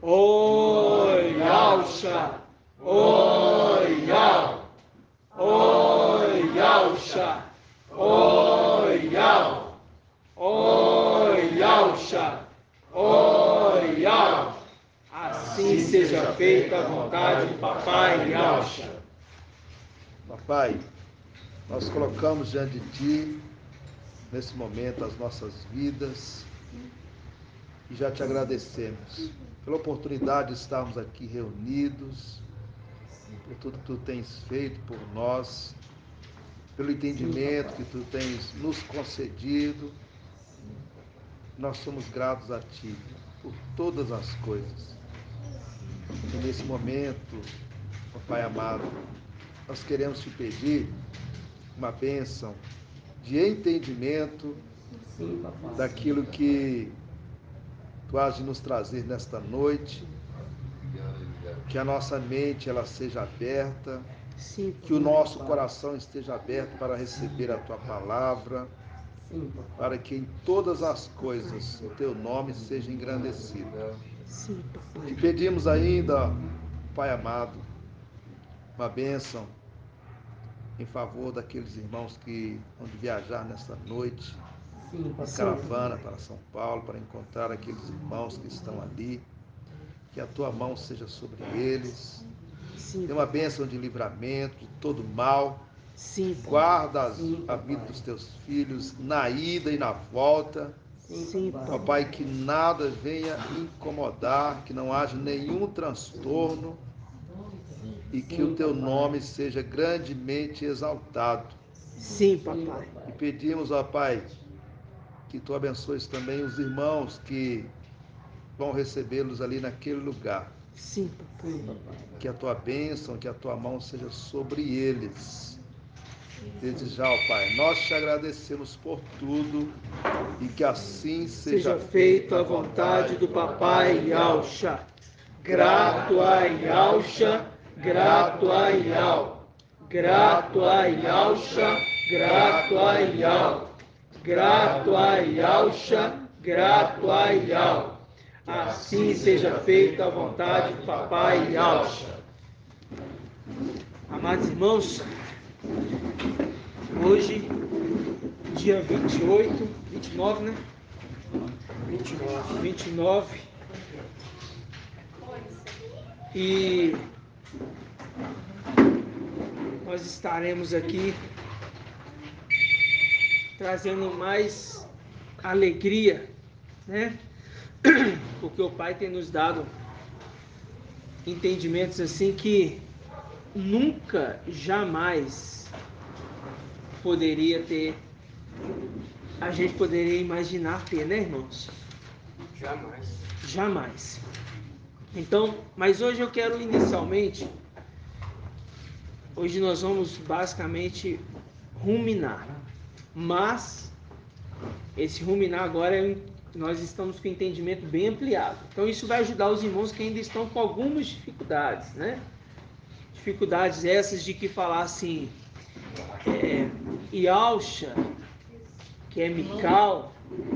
Oi, Yalcha! Oi, Yal! Oi, Yalcha! Oi, Yal! Oi, Yalcha! Oi, Yal! Assim seja feita a vontade do Papai Yalcha. Papai, nós colocamos diante de Ti, nesse momento, as nossas vidas e já te agradecemos pela oportunidade de estarmos aqui reunidos, por tudo que Tu tens feito por nós, pelo entendimento que Tu tens nos concedido. Nós somos gratos a Ti por todas as coisas. E nesse momento, Papai amado, nós queremos Te pedir uma bênção de entendimento daquilo que Tu has de nos trazer nesta noite, que a nossa mente ela seja aberta, que o nosso coração esteja aberto para receber a Tua palavra, para que em todas as coisas o Teu nome seja engrandecido. Te pedimos ainda, Pai amado, uma bênção em favor daqueles irmãos que vão de viajar nesta noite, em caravana para São Paulo, para encontrar aqueles irmãos que estão ali, que a Tua mão seja sobre eles, dê uma bênção de livramento de todo mal, guarda a vida dos Teus filhos na ida e na volta, Papai, que nada venha incomodar, que não haja nenhum transtorno e que o Teu nome seja grandemente exaltado. Sim, Papai. E pedimos, ó Pai, que Tu abençoes também os irmãos que vão recebê-los ali naquele lugar. Sim, Papai. Que a Tua bênção, que a Tua mão seja sobre eles. Desde já, ó Pai, nós te agradecemos por tudo e que assim Seja feita a vontade do Papai Yalcha. Grato a Yalcha, grato a Yal. Grato a Yalcha, grato a Yal. Grato a Yalcha, grato a Yal. Assim seja feita a vontade do Papai Yalcha. Amados irmãos, hoje, dia 28, 29, né? 29. E nós estaremos aqui trazendo mais alegria, né? Porque o Pai tem nos dado entendimentos assim que nunca, jamais poderia ter, a gente poderia imaginar ter, né, irmãos? Jamais. Então, mas hoje eu quero inicialmente, hoje nós vamos basicamente ruminar, mas esse ruminar agora nós estamos com o entendimento bem ampliado. Então isso vai ajudar os irmãos que ainda estão com algumas dificuldades, né? Dificuldades essas de que falar assim, Yalcha, que é Mical,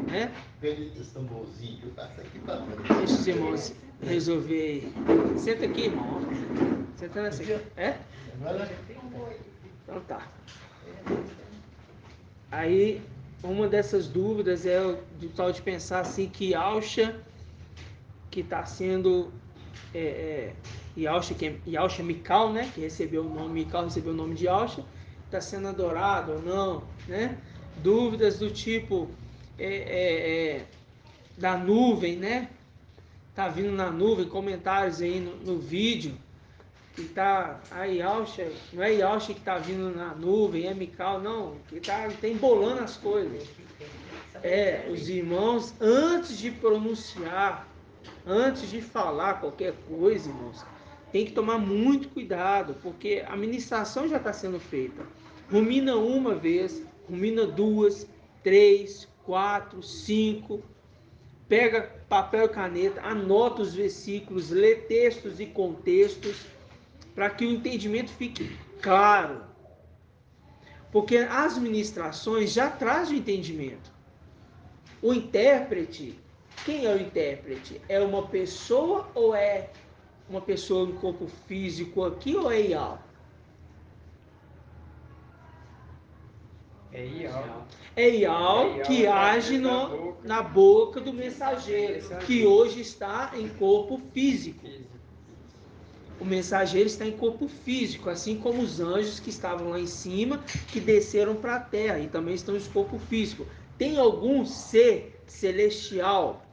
né? Deixa os irmãos resolver. Senta aqui, irmão. Senta nessa aqui. É? Então tá. Aí, uma dessas dúvidas é do tal de pensar assim que Yalcha, que está sendo Yalcha Mical, né? Que recebeu o nome Mical, recebeu o nome de Yalcha, está sendo adorado ou não, né? Dúvidas do tipo da nuvem, né? Tá vindo na nuvem, comentários aí no vídeo que tá a Yalcha, não é Yalcha que tá vindo na nuvem, é Mical, não, que tá embolando as coisas. Os irmãos, antes de pronunciar, antes de falar qualquer coisa, irmãos, tem que tomar muito cuidado, porque a ministração já está sendo feita. Rumina uma vez, rumina duas, 3, 4, 5, pega papel e caneta, anota os versículos, lê textos e contextos, para que o entendimento fique claro. Porque as ministrações já trazem o entendimento. O intérprete, Quem é o intérprete? É uma pessoa ou é uma pessoa no corpo físico aqui ou é Ial? É Ial. É Ial que age na boca do mensageiro, que hoje está em corpo físico. O mensageiro está em corpo físico, assim como os anjos que estavam lá em cima, que desceram para a terra e também estão em corpo físico. Tem algum ser celestial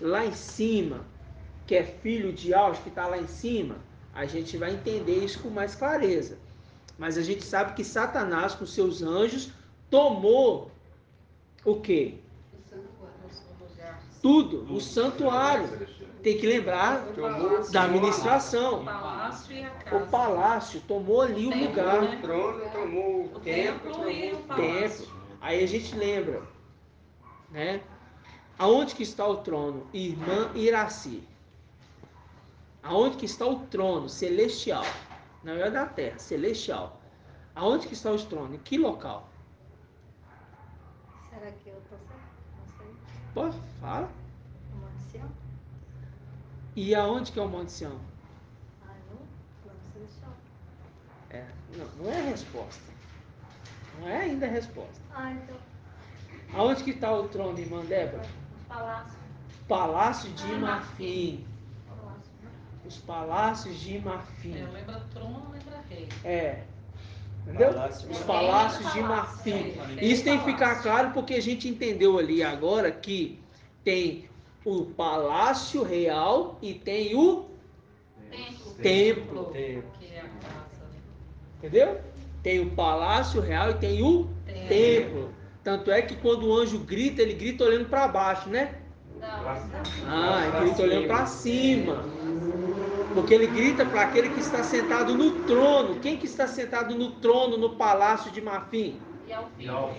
lá em cima, que é filho de Ial, que está lá em cima? A gente vai entender isso com mais clareza. Mas a gente sabe que Satanás, com seus anjos, tomou o quê? Tudo, o santuário. Tem que lembrar da administração. O palácio tomou ali o lugar. O trono tomou o templo e o palácio. Aí a gente lembra, né? Aonde que está o trono? Irmã Iraci. Aonde que está o trono celestial? Não é da terra, celestial. Aonde que está o trono? Em que local? Será que eu tô certo? Não sei. Pô, fala. O Monte Sião? E aonde que é o Monte Sião? Ah, no plano celestial. Não é a resposta. Não é ainda a resposta. Ah, então. Aonde que está o trono, irmã Débora? Os palácios. Palácio de Marfim. Palácio, né? Os palácios de Marfim. Lembra trono, lembra rei. Entendeu? Palácio. Os palácios de Marfim. Isso tem que ficar claro porque a gente entendeu ali agora que tem o palácio real e tem o templo. Que é a casa. Entendeu? Tem o palácio real e tem o templo. Tanto é que quando o anjo grita, ele grita olhando para baixo, né? Ele grita olhando para cima. Porque ele grita para aquele que está sentado no trono. Quem que está sentado no trono, no palácio de Marfim?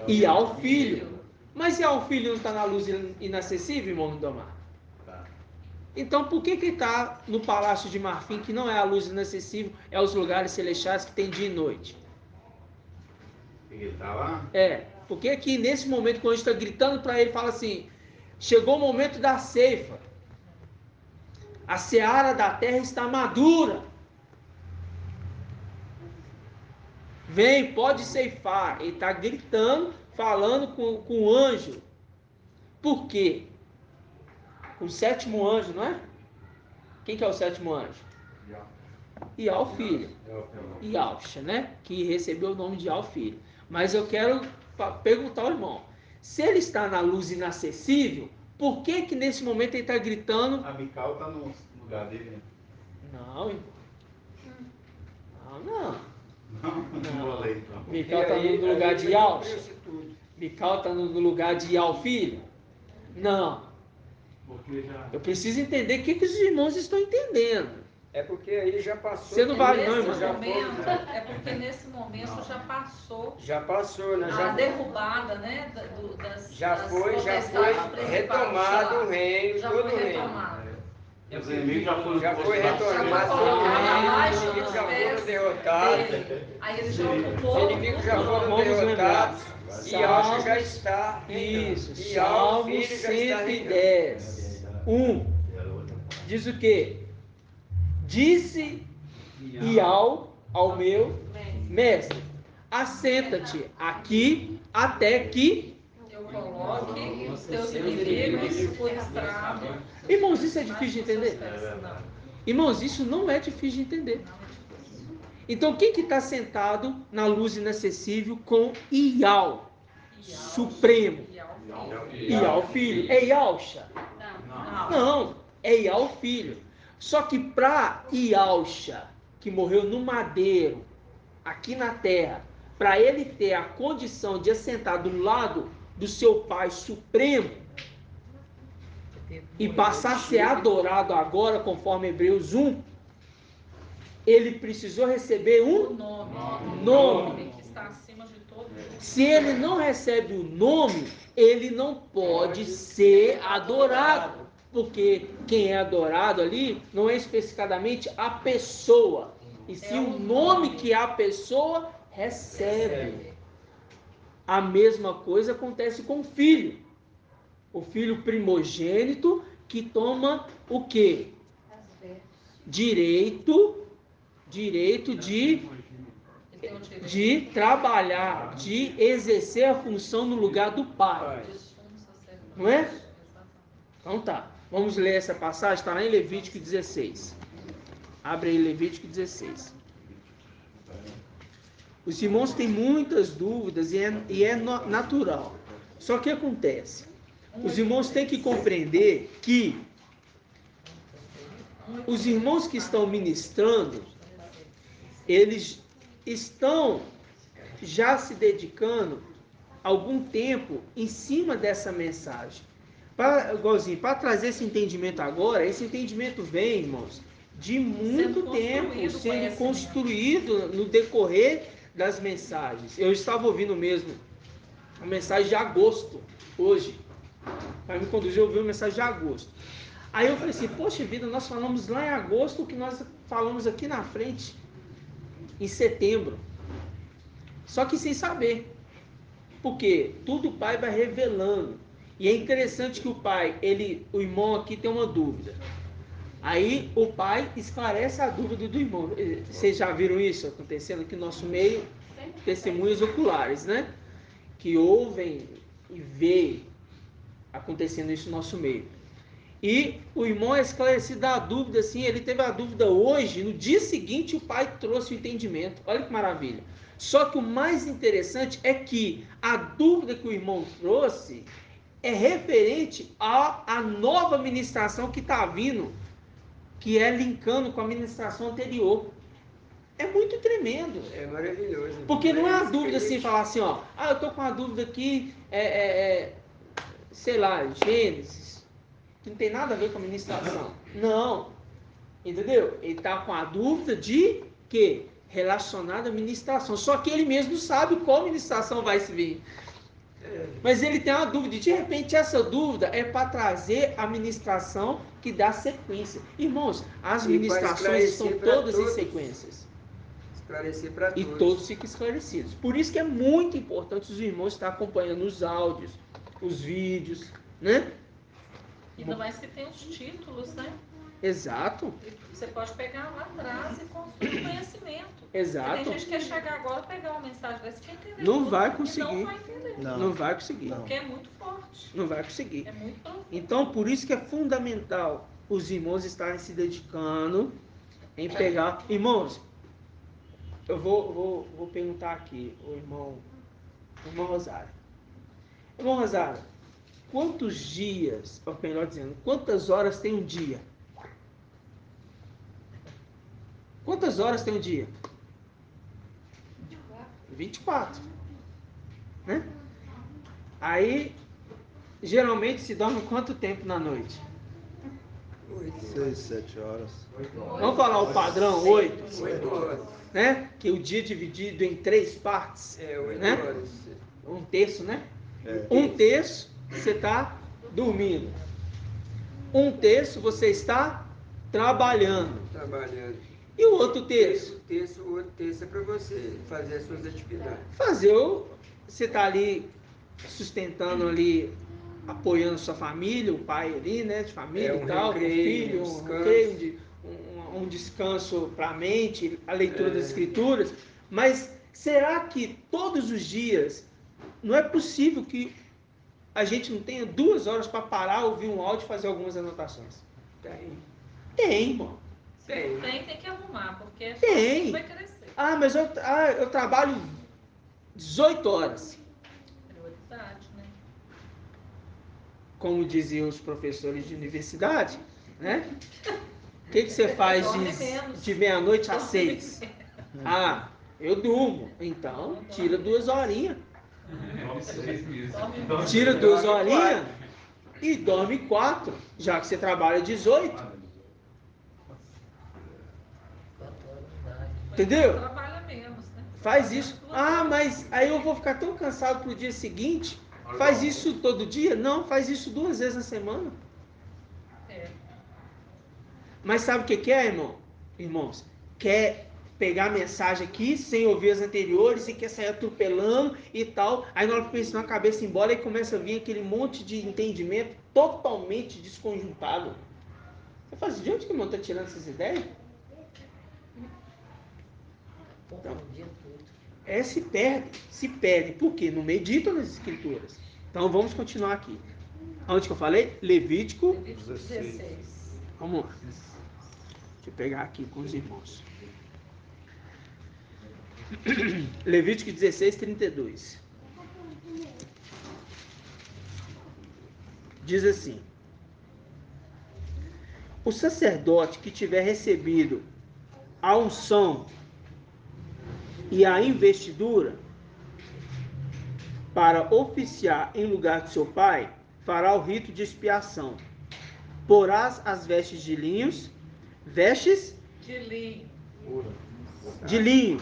Ial Filho. Mas Ial Filho não está na luz inacessível, irmão Domar? Então por que está no palácio de Marfim, que não é a luz inacessível, é os lugares celestiais que tem dia e noite? Ele está lá? Porque aqui nesse momento, quando a gente está gritando para ele, fala assim: chegou o momento da ceifa. A seara da terra está madura. Vem, pode ceifar. Ele está gritando, falando com o anjo. Por quê? O sétimo anjo, não é? Quem que é o sétimo anjo? Ial Filho. Ialcha, né? Que recebeu o nome de Ial Filho. Mas eu quero perguntar ao irmão: se ele está na luz inacessível, por que que nesse momento ele está gritando? A Mical está no lugar dele, né? Não, irmão. Não. Não vou ler, então. Mical está no lugar de Ialcha? Mical está no lugar de Ial Filho? Não. Porque já... Eu preciso entender o que os irmãos estão entendendo. É porque aí já passou. Você não vale não, irmão. É porque nesse momento já passou. Já passou, né? A derrubada, né? Já foi retomado o reino, todo o reino. Os inimigos já foi retomado todo o reino, os inimigos já foram derrotados. Aí ele já ocupou. Os inimigos já foram derrotados. E Ial já está. Isso, Ial Salmo Filho já está 110. 1. Diz o quê? Disse Ial ao meu mestre: assenta-te aqui até que eu coloque os teus inimigos por estrado. Irmãos, isso é difícil de entender? Irmãos, isso não é difícil de entender. Então, quem que está sentado na luz inacessível com Ial? Supremo. Ial Filho. É Ialcha? Não, é Ial Filho. Só que para Ialcha, que morreu no madeiro, aqui na terra, para ele ter a condição de assentar do lado do seu Pai Supremo e passar a ser adorado agora, conforme Hebreus 1, ele precisou receber um nome. Que está acima de todo. Se ele não recebe o nome, ele não pode ser adorado. Porque quem é adorado ali não é especificadamente a pessoa, e sim o nome que a pessoa recebe. A mesma coisa acontece com o filho. O filho primogênito que toma o quê? Direito de trabalhar, de exercer a função no lugar do pai. Não é? Então tá. Vamos ler essa passagem, está lá em Levítico 16. Abre aí Levítico 16. Os irmãos têm muitas dúvidas e é natural. Só que acontece, os irmãos têm que compreender que os irmãos que estão ministrando, eles estão já se dedicando algum tempo em cima dessa mensagem. Para trazer esse entendimento agora, esse entendimento vem, irmãos, de muito tempo sendo construído no decorrer das mensagens. Eu estava ouvindo mesmo a mensagem de agosto, hoje. Para me conduzir, eu ouvi uma mensagem de agosto. Aí eu falei assim, poxa vida, nós falamos lá em agosto o que nós falamos aqui na frente, em setembro. Só que sem saber. Porque tudo o pai vai revelando. E é interessante que o irmão aqui tem uma dúvida. Aí o pai esclarece a dúvida do irmão. Vocês já viram isso acontecendo aqui no nosso meio? Testemunhas oculares, né? Que ouvem e veem acontecendo isso no nosso meio. E o irmão é esclarecido da dúvida, assim, ele teve a dúvida hoje, no dia seguinte o pai trouxe o entendimento. Olha que maravilha. Só que o mais interessante é que a dúvida que o irmão trouxe é referente à nova ministração que está vindo, que é linkando com a ministração anterior. É muito tremendo. É maravilhoso. Porque não é a dúvida assim, falar assim, ó, eu tô com uma dúvida aqui, sei lá, Gênesis, que não tem nada a ver com a ministração. Não. Entendeu? Ele tá com a dúvida de quê? Relacionada à ministração. Só que ele mesmo sabe qual ministração vai se vir. Mas ele tem uma dúvida, e de repente essa dúvida é para trazer a ministração que dá sequência. Irmãos, as ministrações estão todas em sequências. Esclarecer para todos. E todos ficam esclarecidos. Por isso que é muito importante os irmãos estar acompanhando os áudios, os vídeos, né? Ainda mais que tem os títulos, né? Exato. Você pode pegar lá atrás e construir conhecimento. Exato. Porque tem gente que quer chegar agora, pegar uma mensagem dessa e entender. Não tudo, vai conseguir. Não vai entender. Não vai conseguir. Porque é muito forte. Não vai conseguir. É muito profundo. Então, por isso que é fundamental os irmãos estarem se dedicando em pegar. Irmãos, eu vou perguntar aqui, o irmão Rosário. Irmão Rosário, quantos dias, ou melhor dizendo, quantas horas tem um dia? Quantas horas tem um dia? 24. Né? Aí, geralmente se dorme quanto tempo na noite? 6, 7 horas. Vamos falar o padrão, 8. 8 horas. Né? Que o dia é dividido em 3 partes. 8 né? horas. Um terço, né? É. Um terço você está dormindo. Um terço você está trabalhando. E o outro terço? O outro terço é para você fazer as suas atividades. Você está ali sustentando ali, apoiando sua família, o pai ali, né, de família e tal, com o filho, um descanso para a mente, a leitura das escrituras. Mas será que todos os dias não é possível que a gente não tenha 2 horas para parar, ouvir um áudio e fazer algumas anotações? Tem, irmão. Tem que arrumar, porque Tem. vai crescer. Mas eu trabalho 18 horas. Prioridade, né? Como diziam os professores de universidade, né? O que você faz de meia-noite às 6? Eu durmo. Então, tira 2 horinhas. Tira 2 horinhas e dorme 4, já que você trabalha 18. Entendeu? Trabalha menos, né? Faz isso. Mas aí eu vou ficar tão cansado pro dia seguinte. Faz isso todo dia? Não, faz isso 2 vezes na semana. Mas sabe o que é, irmãos? Quer pegar a mensagem aqui sem ouvir as anteriores e quer sair atropelando e tal. Aí na hora que pensa na cabeça embora e começa a vir aquele monte de entendimento totalmente desconjuntado. Você fala assim, de onde que o irmão está tirando essas ideias? Então, se perde. Por quê? Não meditam nas escrituras. Então vamos continuar aqui. Onde que eu falei? Levítico 16. Vamos lá. Deixa eu pegar aqui com os irmãos. Levítico 16, 32. Diz assim: o sacerdote que tiver recebido a unção e a investidura para oficiar em lugar de seu pai, fará o rito de expiação. Porás as vestes de linhos, vestes de linho,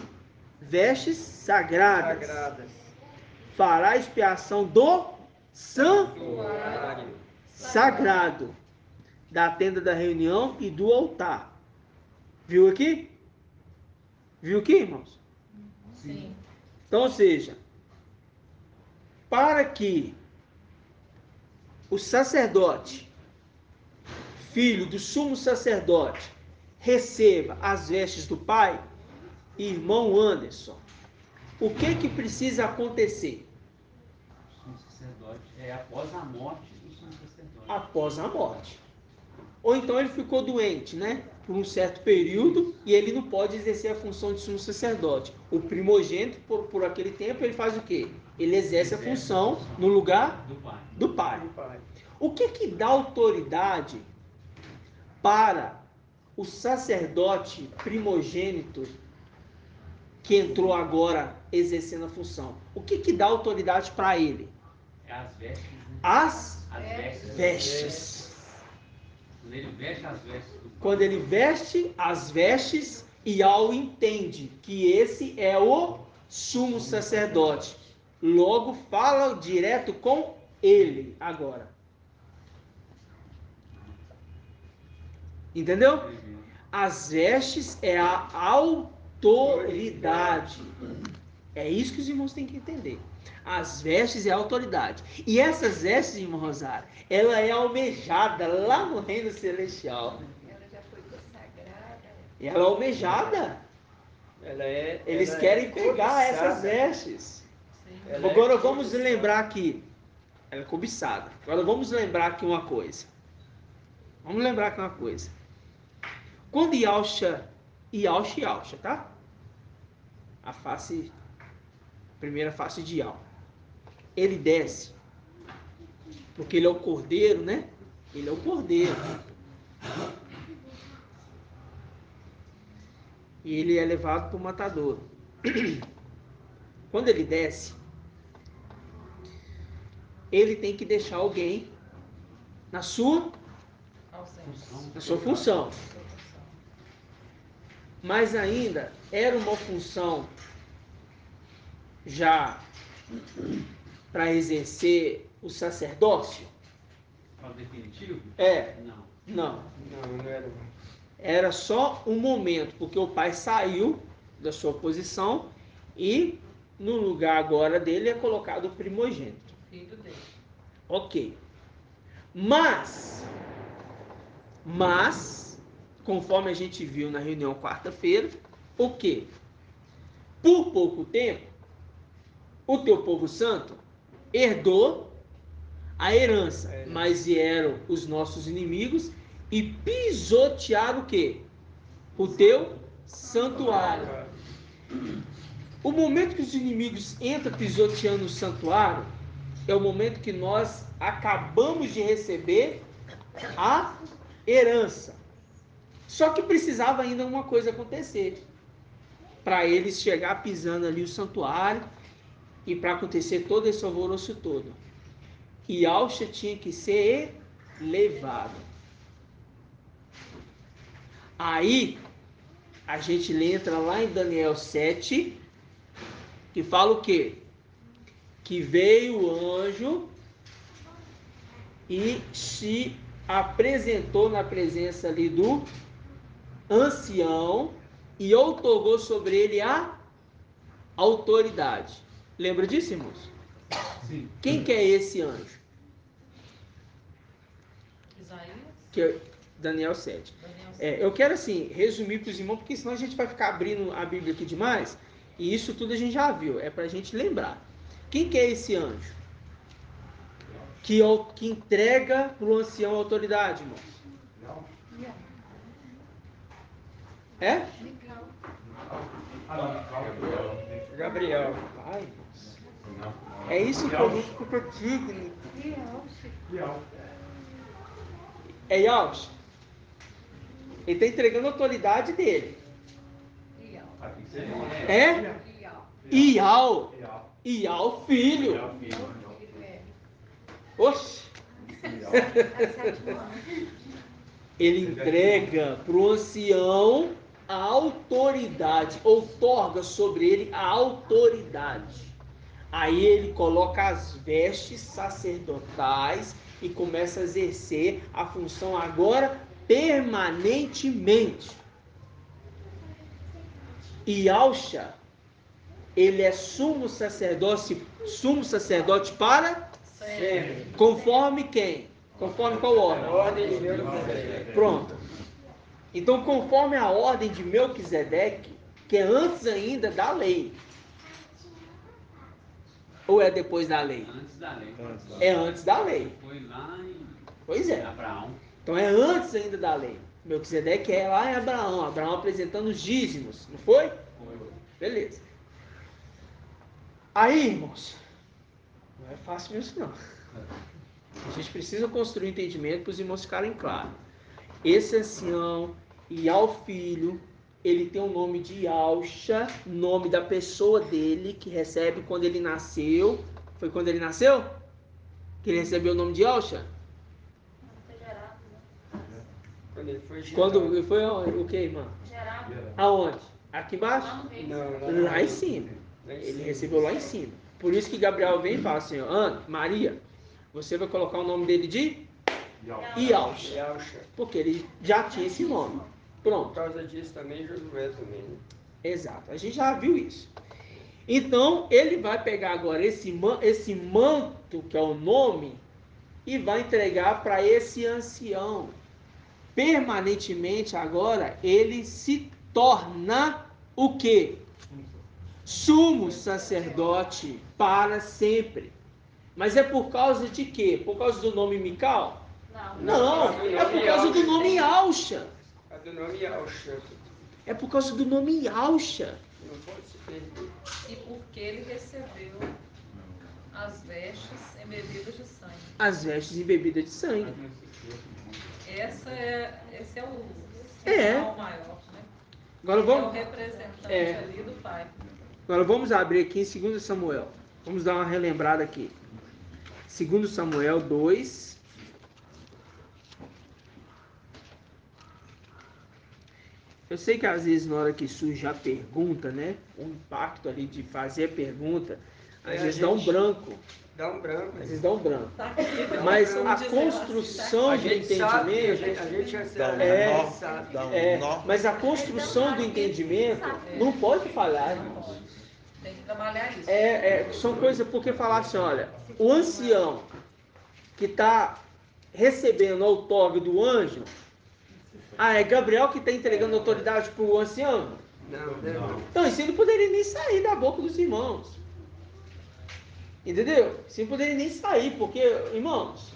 vestes sagradas. Fará a expiação do santuário sagrado, da tenda da reunião e do altar. Viu aqui? Viu aqui, irmãos? Sim. Então, ou seja, para que o sacerdote, filho do sumo sacerdote, receba as vestes do pai, irmão Anderson, o que precisa acontecer? O sumo sacerdote é após a morte do sumo sacerdote. Após a morte. Ou então ele ficou doente, né? Por um certo período e ele não pode exercer a função de sumo sacerdote. O primogênito, por aquele tempo, ele faz o quê? Ele exerce a função no lugar do pai. O que dá autoridade para o sacerdote primogênito que entrou agora exercendo a função? O que dá autoridade para ele? É as vestes. Né? As vestes. vestes. Quando ele veste as vestes do pai. Quando ele veste as vestes e ao entende que esse é o sumo sacerdote. Logo fala direto com ele agora. Entendeu? As vestes é a autoridade. É isso que os irmãos têm que entender. As vestes é a autoridade. E essas vestes, irmão Rosário, ela é almejada lá no reino celestial. Ela já foi consagrada. E ela é almejada. Eles querem pegar essas vestes. Agora vamos lembrar aqui. Ela é cobiçada. Agora vamos lembrar aqui uma coisa. Quando Yalcha, tá? Primeira face de Yal. Ele desce, porque ele é o cordeiro, né? Ele é o cordeiro. E ele é levado para o matadouro. Quando ele desce, ele tem que deixar alguém na sua função. Mas ainda era uma função já para exercer o sacerdócio? Para o definitivo? Não. Era só um momento, porque o pai saiu da sua posição e no lugar agora dele é colocado o primogênito. Filho dele. Ok. Mas, conforme a gente viu na reunião quarta-feira, o quê? Por pouco tempo, o teu povo santo herdou a herança, mas vieram os nossos inimigos e pisotearam o quê? O teu santuário. O momento que os inimigos entram pisoteando o santuário é o momento que nós acabamos de receber a herança. Só que precisava ainda uma coisa acontecer para eles chegar pisando ali o santuário e para acontecer todo esse alvoroço todo. E Yalcha tinha que ser elevado. Aí a gente entra lá em Daniel 7, que fala o quê? Que veio o anjo e se apresentou na presença ali do ancião e outorgou sobre ele a autoridade. Lembra disso, irmãos? Sim. Quem que é esse anjo? Isaías? Que é Daniel 7. Eu quero assim resumir para os irmãos, porque senão a gente vai ficar abrindo a Bíblia aqui demais, e isso tudo a gente já viu, é para a gente lembrar. Quem que é esse anjo? Que entrega para o ancião a autoridade, irmãos? É? Gabriel. Ai, irmãos. É isso que eu luto com o tigre. É Yalch. Ele está entregando a autoridade dele. É? Ial. Ial, filho. Oxe. Ele entrega para o ancião a autoridade, outorga sobre ele a autoridade. Aí ele coloca as vestes sacerdotais e começa a exercer a função agora permanentemente. E Yahusha, ele é sumo sacerdote para Sempre. conforme quem? Conforme qual ordem? A ordem de Melquisedeque. Pronto. Então, conforme a ordem de Melquisedeque, que é antes ainda da lei. Ou é depois da lei? Antes da lei. É antes da lei. Foi lá em Pois é. Abraão. Então é antes ainda da lei. Melquisedeque é lá em Abraão. Abraão apresentando os dízimos, não foi? Foi. Beleza. Aí, irmãos, não é fácil isso não. A gente precisa construir um entendimento para os irmãos ficarem claros. Esse ancião, Ial filho, ele tem o nome de Yahusha, nome da pessoa dele, que recebe quando ele nasceu. Foi quando ele nasceu? Que ele recebeu o nome de Yahusha? Quando ele foi Quando ele foi o que, irmã? Gerado. Aonde? Aqui embaixo? Lá no reino. Não, Lá em cima. Ele recebeu lá em cima. Por isso que Gabriel vem e fala assim, Ana, Maria, você vai colocar o nome dele de Yahusha. Yahusha. Porque ele já tinha esse nome. Por Pronto. causa disso também, Josué também. Né? Exato. A gente já viu isso. Então, ele vai pegar agora esse manto, que é o nome, e vai entregar para esse ancião. Permanentemente agora, ele se torna o quê? Sumo sacerdote para sempre. Mas é por causa de quê? Por causa do nome Mical? Não, é por causa do nome Yahusha. É do nome Yahusha. É por causa do nome Yahusha. Não pode se perder. E porque ele recebeu as vestes embebidas de sangue. As vestes embebidas de sangue. Esse é o É. sinal maior, né? Agora Ele é o vamos, representante ali do Pai. agora vamos abrir aqui em 2 Samuel. Vamos dar uma relembrada aqui. 2 Samuel 2. Eu sei que às vezes na hora que surge a pergunta, né? O impacto ali de fazer a pergunta, às vezes dá um branco. Dá um branco. Às vezes dá um branco. Tá aqui, Mas vamos a dizer construção A do gente sabe, entendimento. a gente já Dá um sabe. nó, sabe. dá um É, nó. mas a construção do entendimento não pode falhar, irmãos. assim, tem que trabalhar isso. São coisas, porque falar assim, olha, o ancião que está recebendo a outorga do anjo, é Gabriel que está entregando autoridade para o ancião? Não. Então, isso não poderia nem sair da boca dos irmãos. Entendeu? Isso não poderia nem sair, porque, irmãos,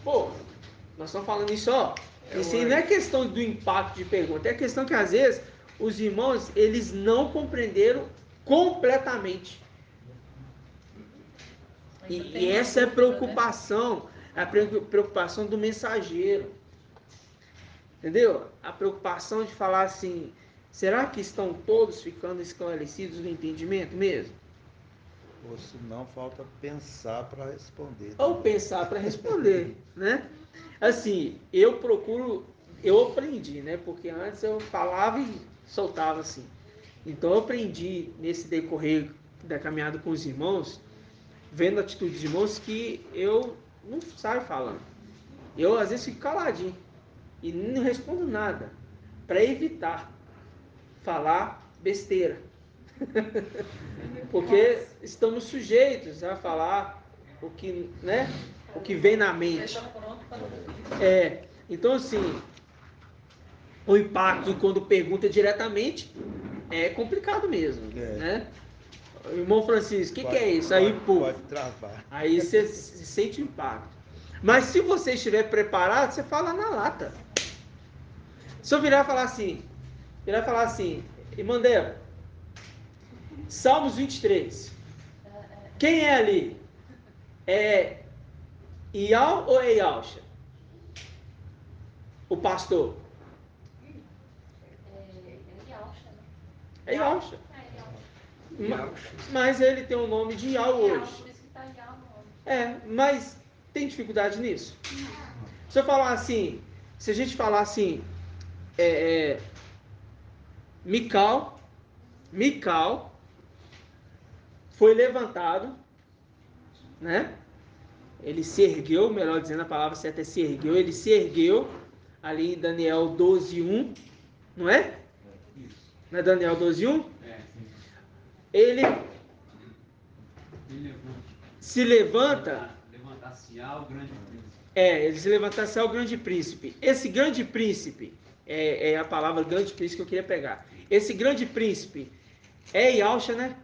nós estamos falando isso, ó. Isso aí não é questão do impacto de pergunta, é questão que às vezes os irmãos, eles não compreenderam completamente. E essa é a preocupação, a preocupação do mensageiro. Entendeu? A preocupação de falar assim, será que estão todos ficando esclarecidos no entendimento mesmo? Ou se não, falta pensar para responder. Ou pensar para responder, né? Assim, eu aprendi, né? Porque antes eu falava e soltava assim. Então eu aprendi nesse decorrer da caminhada com os irmãos, vendo a atitude dos irmãos, que eu não saio falando. Eu às vezes fico caladinho e não respondo nada, para evitar falar besteira. Porque estamos sujeitos a falar o que, né, o que vem na mente. Então assim, o impacto quando pergunta diretamente é complicado mesmo, né? Irmão Francisco, o que é isso? Aí, pô, pode travar. Aí você sente impacto. Mas se você estiver preparado, você fala na lata. Se eu virar e falar assim, irmã Débora, Salmos 23. Quem é ali? É Ial ou é Ialcha? O pastor? É Ialcha. Mas ele tem o nome de Ial hoje. Mas tem dificuldade nisso? Se eu falar assim, se a gente falar assim, Mical foi levantado, né? Ele se ergueu, melhor dizendo, a palavra certa é se ergueu, ele se ergueu, ali em Daniel 12:1, não é? Não é Daniel 12:1? Ele se levanta. Levantar-se-á o grande príncipe. Ele se levantar-se ao grande príncipe. Esse grande príncipe, é a palavra grande príncipe que eu queria pegar. Esse grande príncipe é Ialcha, né?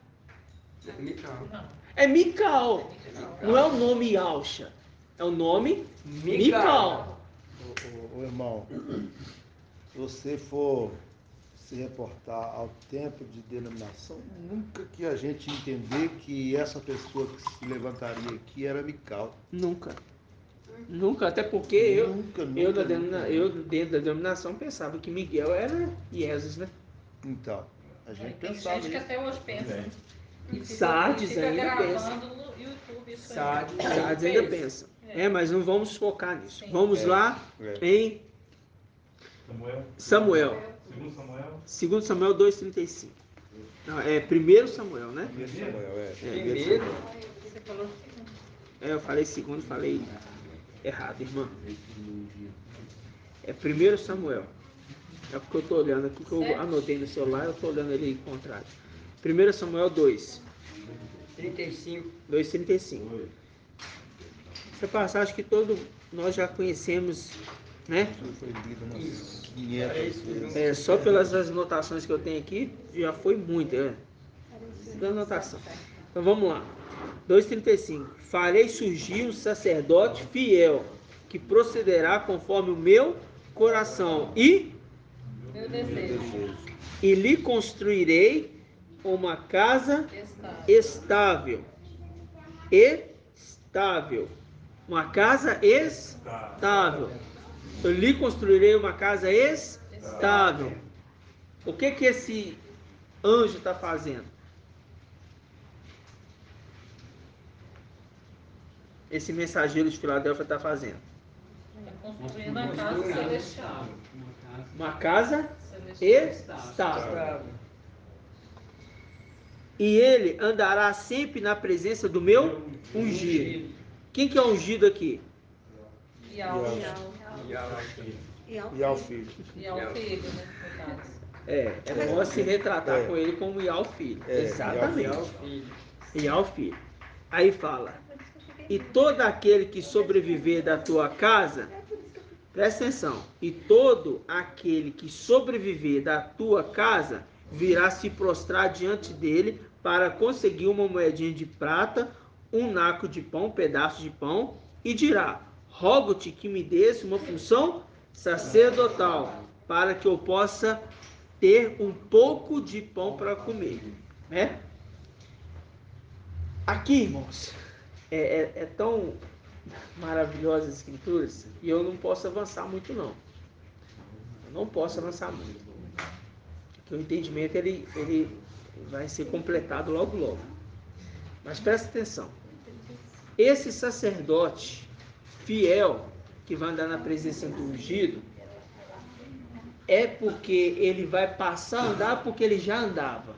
É Mical. Não é o nome Ialcha. É o nome Mical. O irmão, se você for se reportar ao tempo de denominação, nunca que a gente entender que essa pessoa que se levantaria aqui era Mical. Nunca, até porque eu dentro da denominação pensava que Miguel era Jesus, né? Então, a gente Tem pensava gente que até hoje pensa. Sardes ainda pensa. No YouTube, isso Sardes ainda pensa. Mas não vamos focar nisso. Sim. Vamos lá em Samuel. 2 Samuel 2:35. Não, é 1 Samuel, né? 1 Samuel, Primeiro. Você falou Eu falei segundo, falei errado, irmã. É 1 Samuel. É porque eu estou olhando aqui, que eu anotei no celular, eu estou olhando ele contrário. 1 Samuel 2:35. Essa passagem que nós já conhecemos, né? Foi lido umas 500 vezes. Só pelas anotações que eu tenho aqui, já foi muito, da anotação. Então vamos lá. 2:35. Farei surgir um sacerdote fiel, que procederá conforme o meu coração meu desejo. e lhe construirei uma casa estável. Uma casa estável. Eu lhe construirei uma casa estável. O que esse anjo está fazendo? Esse mensageiro de Filadélfia está fazendo? Está construindo a casa celestial. Uma casa estável. E ele andará sempre na presença do meu ungido. Quem que é ungido aqui? E ao filho. E ao filho, né? É bom se retratar com ele como Ial filho. Exatamente. Ial filho. Aí fala: e todo aquele que sobreviver da tua casa, presta atenção, e todo aquele que sobreviver da tua casa virá se prostrar diante dele para conseguir uma moedinha de prata, um naco de pão, um pedaço de pão, e dirá: rogo-te que me desse uma função sacerdotal, para que eu possa ter um pouco de pão para comer, né? Aqui, irmãos, é tão maravilhosas as escrituras, e eu não posso avançar muito, não. Eu não posso avançar muito. Porque o entendimento ele vai ser completado logo logo. Mas presta atenção. Esse sacerdote fiel que vai andar na presença do ungido é porque ele vai passar a andar porque ele já andava.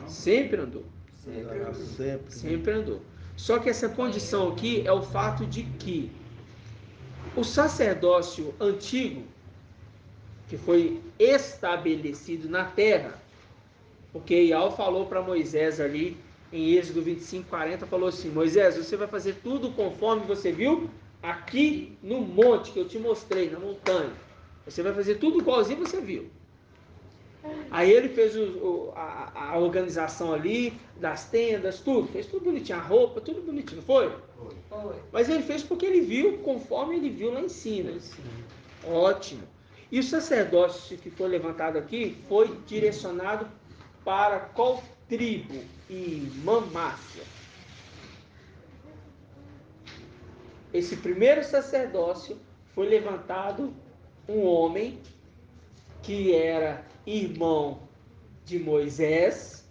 Sempre andou. Sempre andou. Só que essa condição aqui é o fato de que o sacerdócio antigo que foi estabelecido na terra. Porque Iau falou para Moisés ali, em Êxodo 25:40, falou assim: Moisés, você vai fazer tudo conforme você viu aqui no monte que eu te mostrei, na montanha. Você vai fazer tudo igualzinho você viu. Aí ele fez a organização ali, das tendas, tudo. Fez tudo bonitinho, a roupa, tudo bonitinho, não foi? Foi. Mas ele fez porque ele viu conforme ele viu lá em cima. Ótimo. E o sacerdócio que foi levantado aqui foi direcionado para qual tribo? Irmã Márcia. Esse primeiro sacerdócio foi levantado um homem que era irmão de Moisés,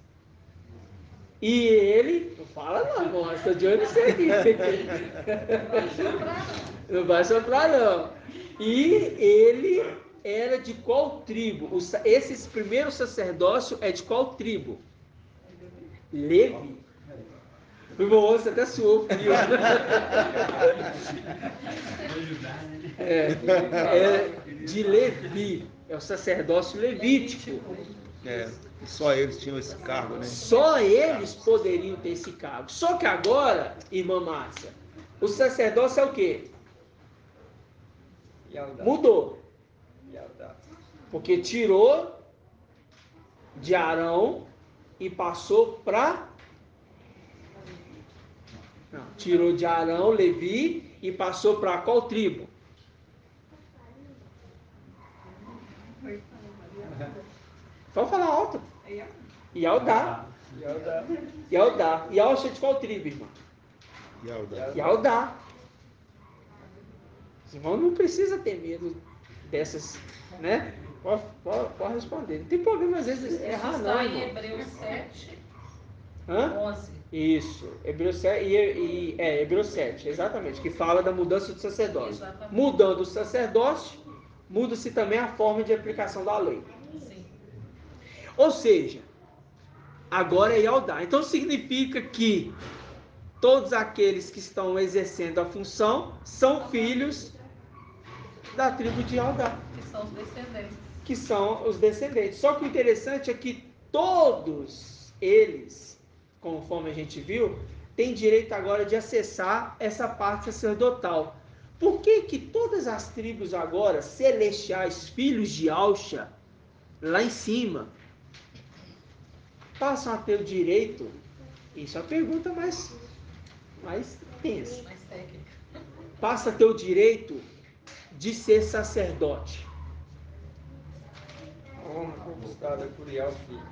e ele, não fala não, irmão, estou de olho nisso aqui. Não vai soprar não. E ele era de qual tribo? Esse primeiro sacerdócio é de qual tribo? Levi. O irmão Osso até suou frio. De Levi. É o sacerdócio levítico. Só eles tinham esse cargo, né? Só eles poderiam ter esse cargo. Só que agora, irmã Márcia, o sacerdócio é o quê? Mudou. Porque tirou de Arão e passou para... Não, tirou de Arão, Levi, e passou para qual tribo? Vamos falar alto. Yaldá. Yaldá. Yaldá é de qual tribo, irmão? Yaldá. Os irmãos não precisa ter medo dessas, né? Pode responder. Não tem problema, às vezes, errar não. Está em Hebreus 7, 11. Isso. Hebreus 7, Hebreus 7, exatamente. Que fala da mudança do sacerdócio. Exatamente. Mudando o sacerdócio, muda-se também a forma de aplicação da lei. Sim. Ou seja, agora é Yaldá. Então significa que todos aqueles que estão exercendo a função são filhos da tribo de Yaldá. Que são os descendentes. Que são os descendentes. Só que o interessante é que todos eles, conforme a gente viu, têm direito agora de acessar essa parte sacerdotal. Por que que todas as tribos agora, celestiais, filhos de Alxa, lá em cima, passam a ter o direito? Isso é a pergunta mais tensa. Mais técnica. Passa a ter o direito de ser sacerdote. Honra conquistada por Iau Filho.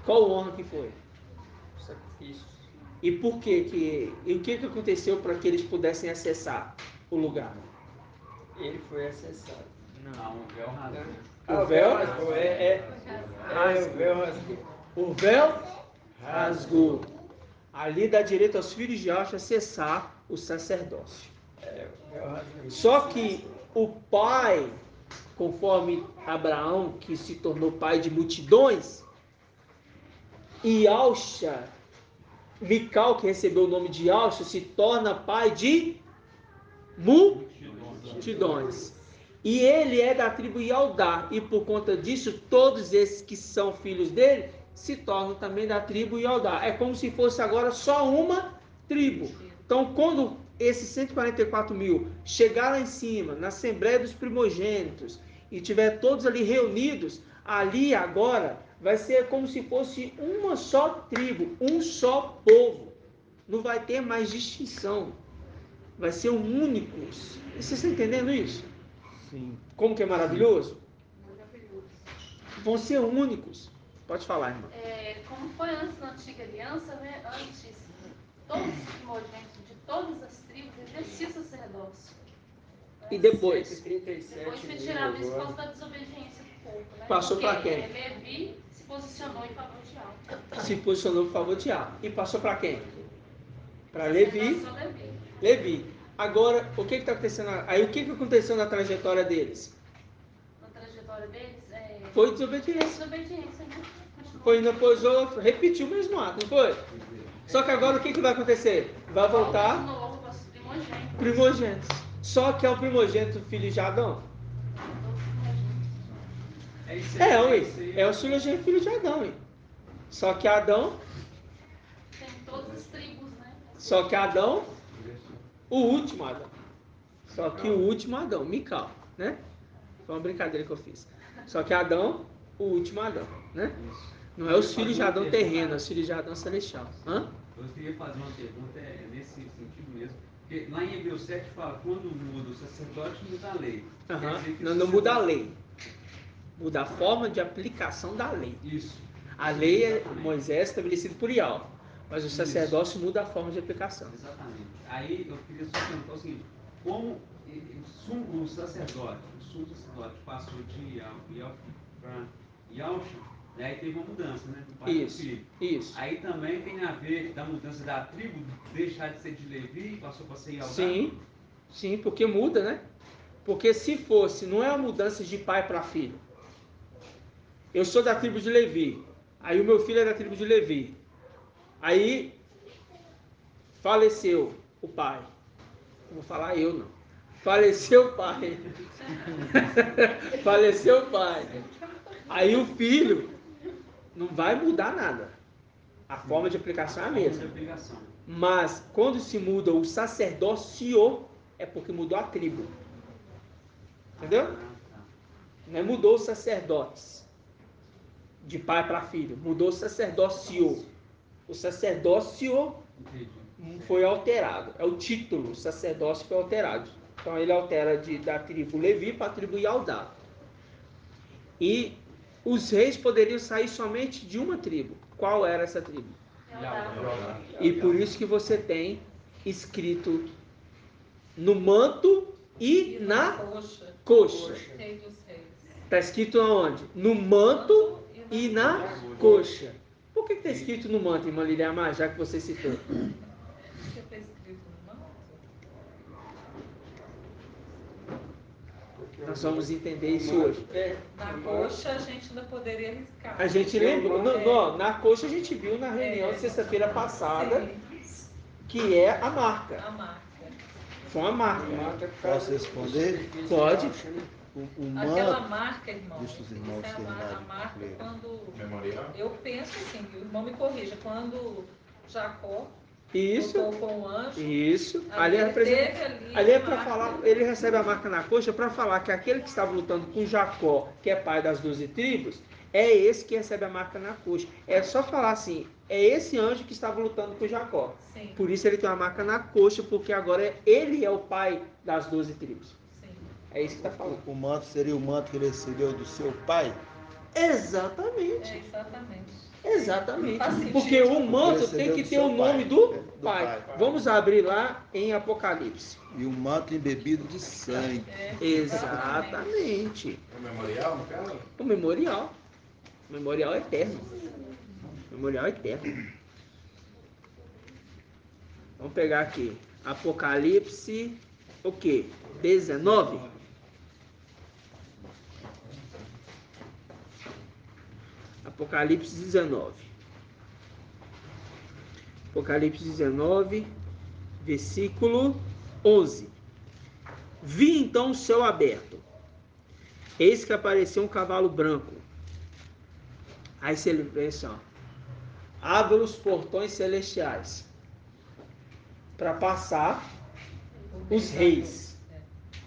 Qual honra que foi? Sacrifícios. E por que e o que aconteceu para que eles pudessem acessar o lugar? Ele foi acessado. Não, o véu rasgou. O véu rasgou. O véu rasgou. O véu rasgou. Ali dá direito aos filhos de Alxa acessar o sacerdócio. O véu rasgou. Só que o pai, conforme Abraão, que se tornou pai de multidões, e Alxa, Mical, que recebeu o nome de Alxa, se torna pai de multidões. E ele é da tribo Yaldá, e por conta disso, todos esses que são filhos dele se tornam também da tribo Yaldá. É como se fosse agora só uma tribo. Então, quando esses 144 mil chegar lá em cima, na Assembleia dos Primogênitos, e tiver todos ali reunidos, ali agora vai ser como se fosse uma só tribo, um só povo. Não vai ter mais distinção. Vai ser únicos. E vocês estão entendendo isso? Sim. Como que é maravilhoso? Vão ser únicos. Pode falar, irmã. Como foi antes na antiga aliança, né? Antes, todos os primogênitos de todas as tribos exerciam sacerdócio. E depois? 137 Depois foi mil tirado isso por agora. causa da desobediência do povo, né? Passou Porque, pra quem? Levi se posicionou em favor de Alfa. Se posicionou por favor de A. E passou para quem? Para Levi. Só Levi. Levi. Agora, o que está acontecendo? Aí o que aconteceu na trajetória deles? Na trajetória deles, Foi desobediência. desobediência, né? Foi indo após outro, repetiu o mesmo ato, não foi? Só que agora o que vai acontecer? Vai voltar De novo, os primogênitos. primogênitos. Só que é o primogênito filho de Adão. É o filogênio filho de Adão, hein? Só que Adão, Tem todas as tribos, né? só que Adão, o último Adão. Só que o último Adão, Mical, né? Foi uma brincadeira que eu fiz. Só que Adão, o último Adão, né? Não é os filhos de Adão terreno, é os filhos de Adão celestial. Hã? Eu queria fazer uma pergunta nesse sentido mesmo. Porque lá em Hebreus 7 fala, quando muda o sacerdote, muda a lei. Não muda a lei. Muda a forma de aplicação da lei. Isso. A lei é Moisés estabelecido por Ial, mas o sacerdócio muda a forma de aplicação. Exatamente. Aí eu queria só perguntar o seguinte, como o sacerdote passou de Ial para Yalcha, e aí teve uma mudança, né? Do pai Isso, pro filho. isso. Aí também tem a ver da mudança da tribo, deixar de ser de Levi e passou para ser Yaldá? Sim, porque muda, né? Porque se fosse, não é a mudança de pai para filho. Eu sou da tribo de Levi, aí o meu filho é da tribo de Levi. Aí faleceu o pai. Não vou falar eu, não. Faleceu o pai. Faleceu o pai. Aí o filho não vai mudar nada. A forma de aplicação é a mesma. Mas quando se muda o sacerdócio, é porque mudou a tribo. Entendeu? Não é mudou os sacerdotes. De pai para filho. Mudou o sacerdócio. O sacerdócio foi alterado. É o título. O sacerdócio foi alterado. Então ele altera da tribo Levi para a tribo Yaldá. E os reis poderiam sair somente de uma tribo. Qual era essa tribo? E por isso que você tem escrito no manto e na coxa. Está escrito aonde? No manto e na coxa. Por que está escrito no manto, irmã Liliamar, já que você citou? Você está escrito no manto? Nós vamos entender isso hoje. Na coxa a gente ainda poderia arriscar. A gente lembrou, na coxa a gente viu na reunião de sexta-feira passada, que é a marca. A marca. Foi uma marca. Posso responder? Pode. Aquela marca, irmão, Deixa os irmãos isso é a marca terminarem. quando... Eu penso assim, o irmão me corrija, quando Jacó Isso. voltou com o anjo, Isso. ali é para falar, ele recebe a marca na coxa para falar que aquele que estava lutando com Jacó, que é pai das 12 tribos, é esse que recebe a marca na coxa. É só falar assim, é esse anjo que estava lutando com Jacó. Sim. Por isso ele tem uma marca na coxa, porque agora ele é o pai das 12 tribos. Sim. É isso que está falando. O manto seria o manto que ele recebeu do seu pai? Exatamente. Exatamente. Porque o manto tem que ter o nome do pai. Vamos abrir lá em Apocalipse. E o manto embebido de sangue. Exatamente. O memorial, no caso? O memorial. O memorial eterno. O memorial eterno. Vamos pegar aqui. Apocalipse, o quê? 19. Apocalipse 19. Apocalipse 19, versículo 11. Vi então o céu aberto. Eis que apareceu um cavalo branco. Aí você lê assim, ó. Abre os portões celestiais para passar os reis.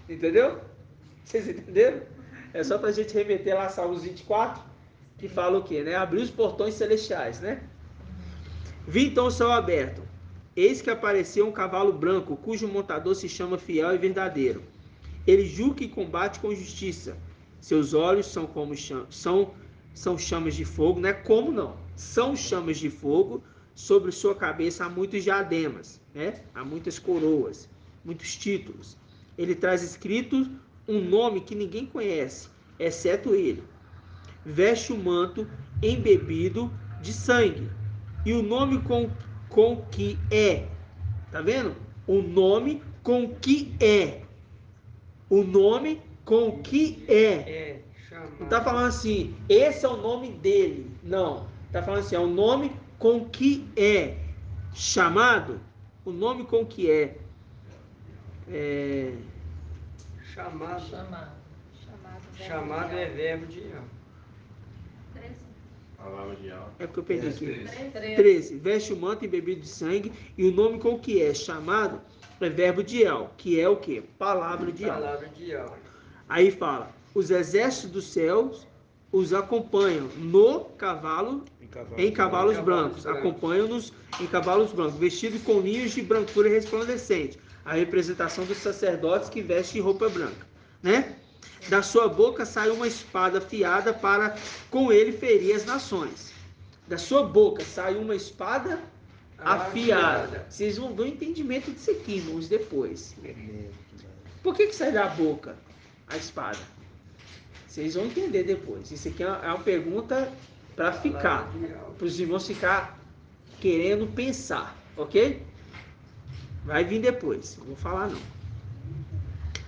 Entendeu? Vocês entenderam? É só para a gente remeter lá a Salmos 24, que fala o quê, né? Abrir os portões celestiais, né? Vi então o céu aberto. Eis que apareceu um cavalo branco, cujo montador se chama Fiel e Verdadeiro. Ele julga e combate com justiça. Seus olhos são como são chamas de fogo, não é como não. São chamas de fogo, sobre sua cabeça há muitos diademas, né? Há muitas coroas, muitos títulos. Ele traz escrito um nome que ninguém conhece, exceto ele. Veste o manto embebido de sangue. E o nome com que é. Tá vendo? O nome com que é. O nome com que é. Não está falando assim, esse é o nome dele. Não. Está falando assim, é o nome com que é chamado. O nome com que é. Chamado é verbo de Palavra de alma. É porque eu perdi aqui. 13. 13. Veste o manto embebido de sangue, e o nome com que é chamado é verbo de El, que é o quê? Palavra de alma. Palavra de alma. Aí fala, os exércitos dos céus os acompanham no cavalo, em cavalos brancos. Acompanham-nos em cavalos brancos, vestidos com ninhos de brancura resplandecente. A representação dos sacerdotes que vestem roupa branca, né? Da sua boca sai uma espada afiada para com ele ferir as nações. Da sua boca sai uma espada afiada. Vocês vão ver o entendimento disso aqui, irmãos, depois. Por que sai da boca a espada? Vocês vão entender depois. Isso aqui é uma pergunta para ficar, para os irmãos ficar querendo pensar, ok? Vai vir depois, não vou falar não.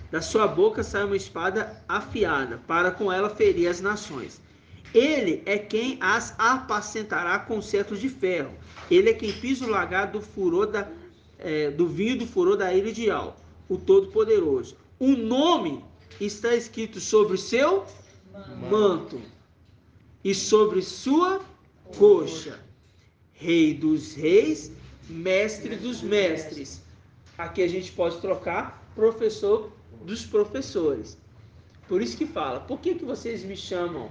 Da sua boca sai uma espada afiada, para com ela ferir as nações. Ele é quem as apacentará com cetro de ferro. Ele é quem pisa o lagar do furor do vinho do furor da ira de El, o Todo-Poderoso. O nome está escrito sobre o seu manto e sobre sua coxa. Rei dos reis, mestre dos mestres. Aqui a gente pode trocar professor dos professores. Por isso que fala, por que vocês me chamam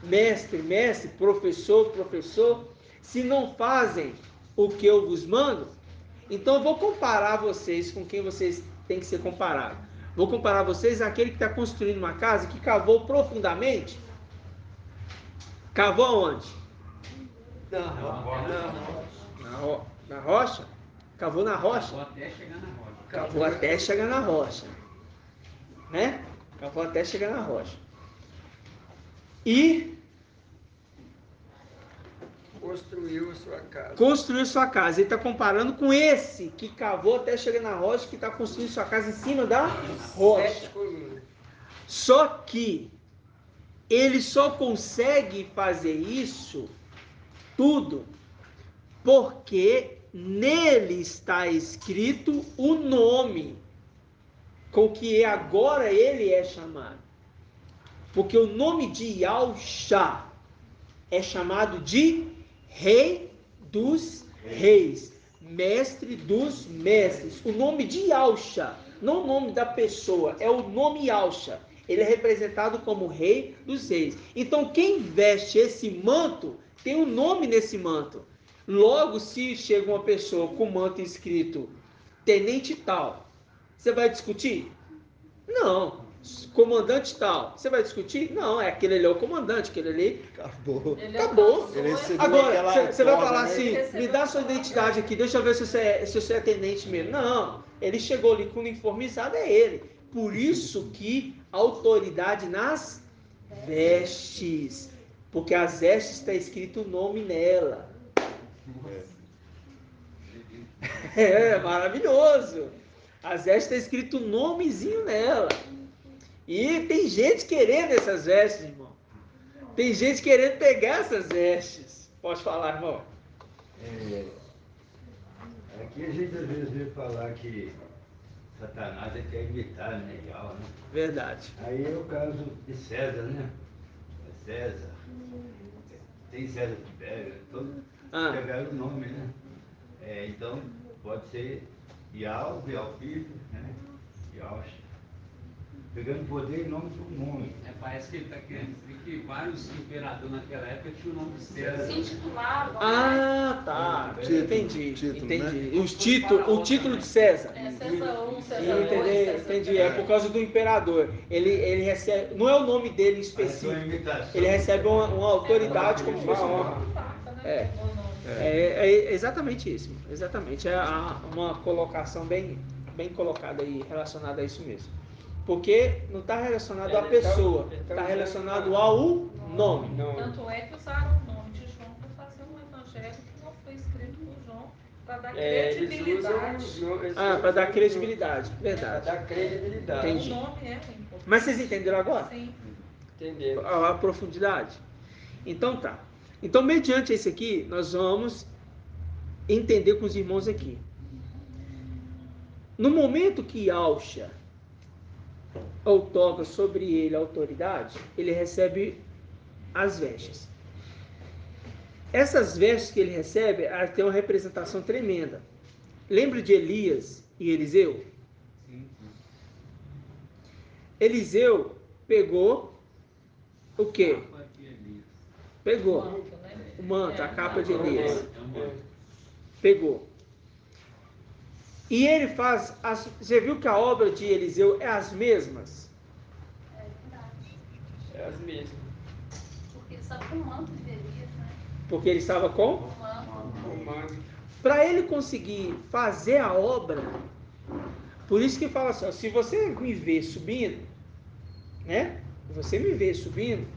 mestre, professor, se não fazem o que eu vos mando? Então eu vou comparar vocês com quem vocês têm que ser comparados. Vou comparar vocês àquele que está construindo uma casa que cavou profundamente. Cavou aonde? Na rocha? Cavou na rocha? Cavou até chegar na rocha. Né? Cavou até chegar na rocha. E construiu sua casa. Ele está comparando com esse que cavou até chegar na rocha, que está construindo sua casa em cima da rocha. Só que ele só consegue fazer isso tudo porque nele está escrito o nome com que agora ele é chamado. Porque o nome de Yahshua é chamado de Rei dos Reis, Mestre dos Mestres. O nome de Yahshua, não o nome da pessoa, é o nome Yahshua. Ele é representado como Rei dos Reis. Então quem veste esse manto tem um nome nesse manto. Logo, se chega uma pessoa com manto escrito tenente tal, você vai discutir? Não. Comandante tal, você vai discutir? Não, é aquele ali é o comandante, aquele ali acabou. Agora, você vai falar assim, me dá sua identidade aqui, deixa eu ver se você é tenente mesmo. Não, ele chegou ali com uniformizado, é ele. Por isso que a autoridade nas vestes, porque as vestes está escrito o nome nela. É maravilhoso. As vestes está escrito o nomezinho nela. E tem gente querendo essas vestes, irmão. Tem gente querendo pegar essas vestes. Pode falar, irmão. Aqui a gente às vezes vê falar que Satanás quer imitar, né? Verdade. Aí é o caso de César, né? César. Tem César Tibério, todos pegaram o nome, né? Então pode ser Yahweh, Filho, né? Yahshua. Pegando poder em nome do mundo. Parece que ele está querendo dizer que vários imperadores naquela época tinham o nome de César. Se intitulavam. Tá. Entendi. Né? O título de César. César 1, César 2. Entendi. É por causa do imperador. Ele recebe. Não é o nome dele específico. Ele recebe uma autoridade como se fosse uma honra. É exatamente isso. Exatamente. É uma colocação bem colocada aí, relacionada a isso mesmo. Porque não está relacionado à pessoa, está relacionado ao nome. Tanto é que usaram o nome de João para fazer um evangelho que não foi escrito por João, para dar credibilidade. Para dar credibilidade, verdade. Para dar credibilidade. Entendi. O nome é importante. Mas vocês entenderam agora? Sim. Entendeu? A profundidade? Então tá. Então, mediante esse aqui, nós vamos entender com os irmãos aqui. No momento que Yahshua outorga sobre ele a autoridade, ele recebe as vestes. essas vestes que ele recebe, tem uma representação tremenda. Lembra de Elias e Eliseu? Sim. Eliseu pegou o quê? Pegou o manto, a capa de Elias. Pegou. E ele faz, você viu que a obra de Eliseu é as mesmas? É verdade. É as mesmas. Porque ele estava com o manto de Elias, né? Porque ele estava com? O manto. Para ele conseguir fazer a obra, por isso que fala assim, ó, se você me ver subindo, né? Você me ver subindo,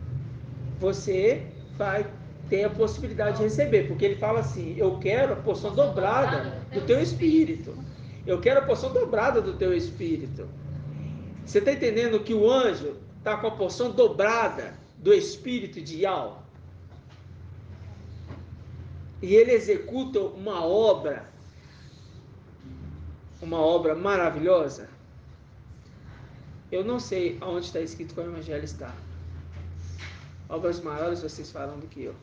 você vai ter a possibilidade de receber, porque ele fala assim, eu quero a porção dobrada do teu espírito. Eu quero a porção dobrada do teu espírito. Você está entendendo que o anjo está com a porção dobrada do espírito de Yahweh? E ele executa uma obra maravilhosa. Eu não sei aonde está escrito qual evangelho está. Obras maiores vocês falam do que eu.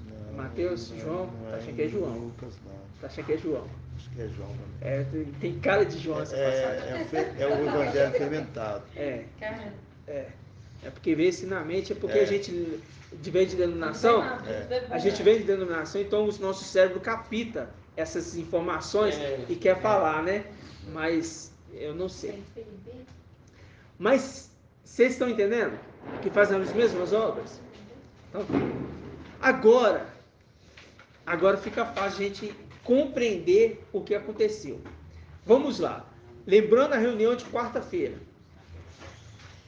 Não, Mateus, João, tá achando que é João. Lucas, não. Tá achando que é João. Acho que é João também. Tem cara de João essa passagem. É o evangelho fermentado. É porque veio assim na mente, é porque a gente vem de denominação, a gente vem de denominação, então o nosso cérebro capta essas informações e quer falar, né? Mas eu não sei. Mas vocês estão entendendo que fazem as mesmas obras? Então, agora fica fácil a gente compreender o que aconteceu. Vamos lá. Lembrando a reunião de quarta-feira.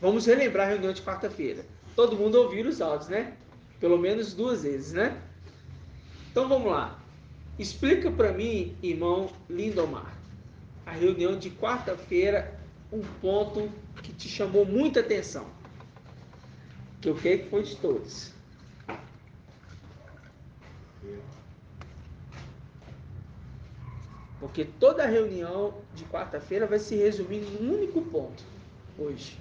Vamos relembrar a reunião de quarta-feira. Todo mundo ouviu os áudios, né? Pelo menos 2 vezes, né? Então vamos lá. Explica para mim, irmão Lindomar, a reunião de quarta-feira, um ponto que te chamou muita atenção. Que eu creio que foi de todos. Porque toda a reunião de quarta-feira vai se resumir em um único ponto hoje.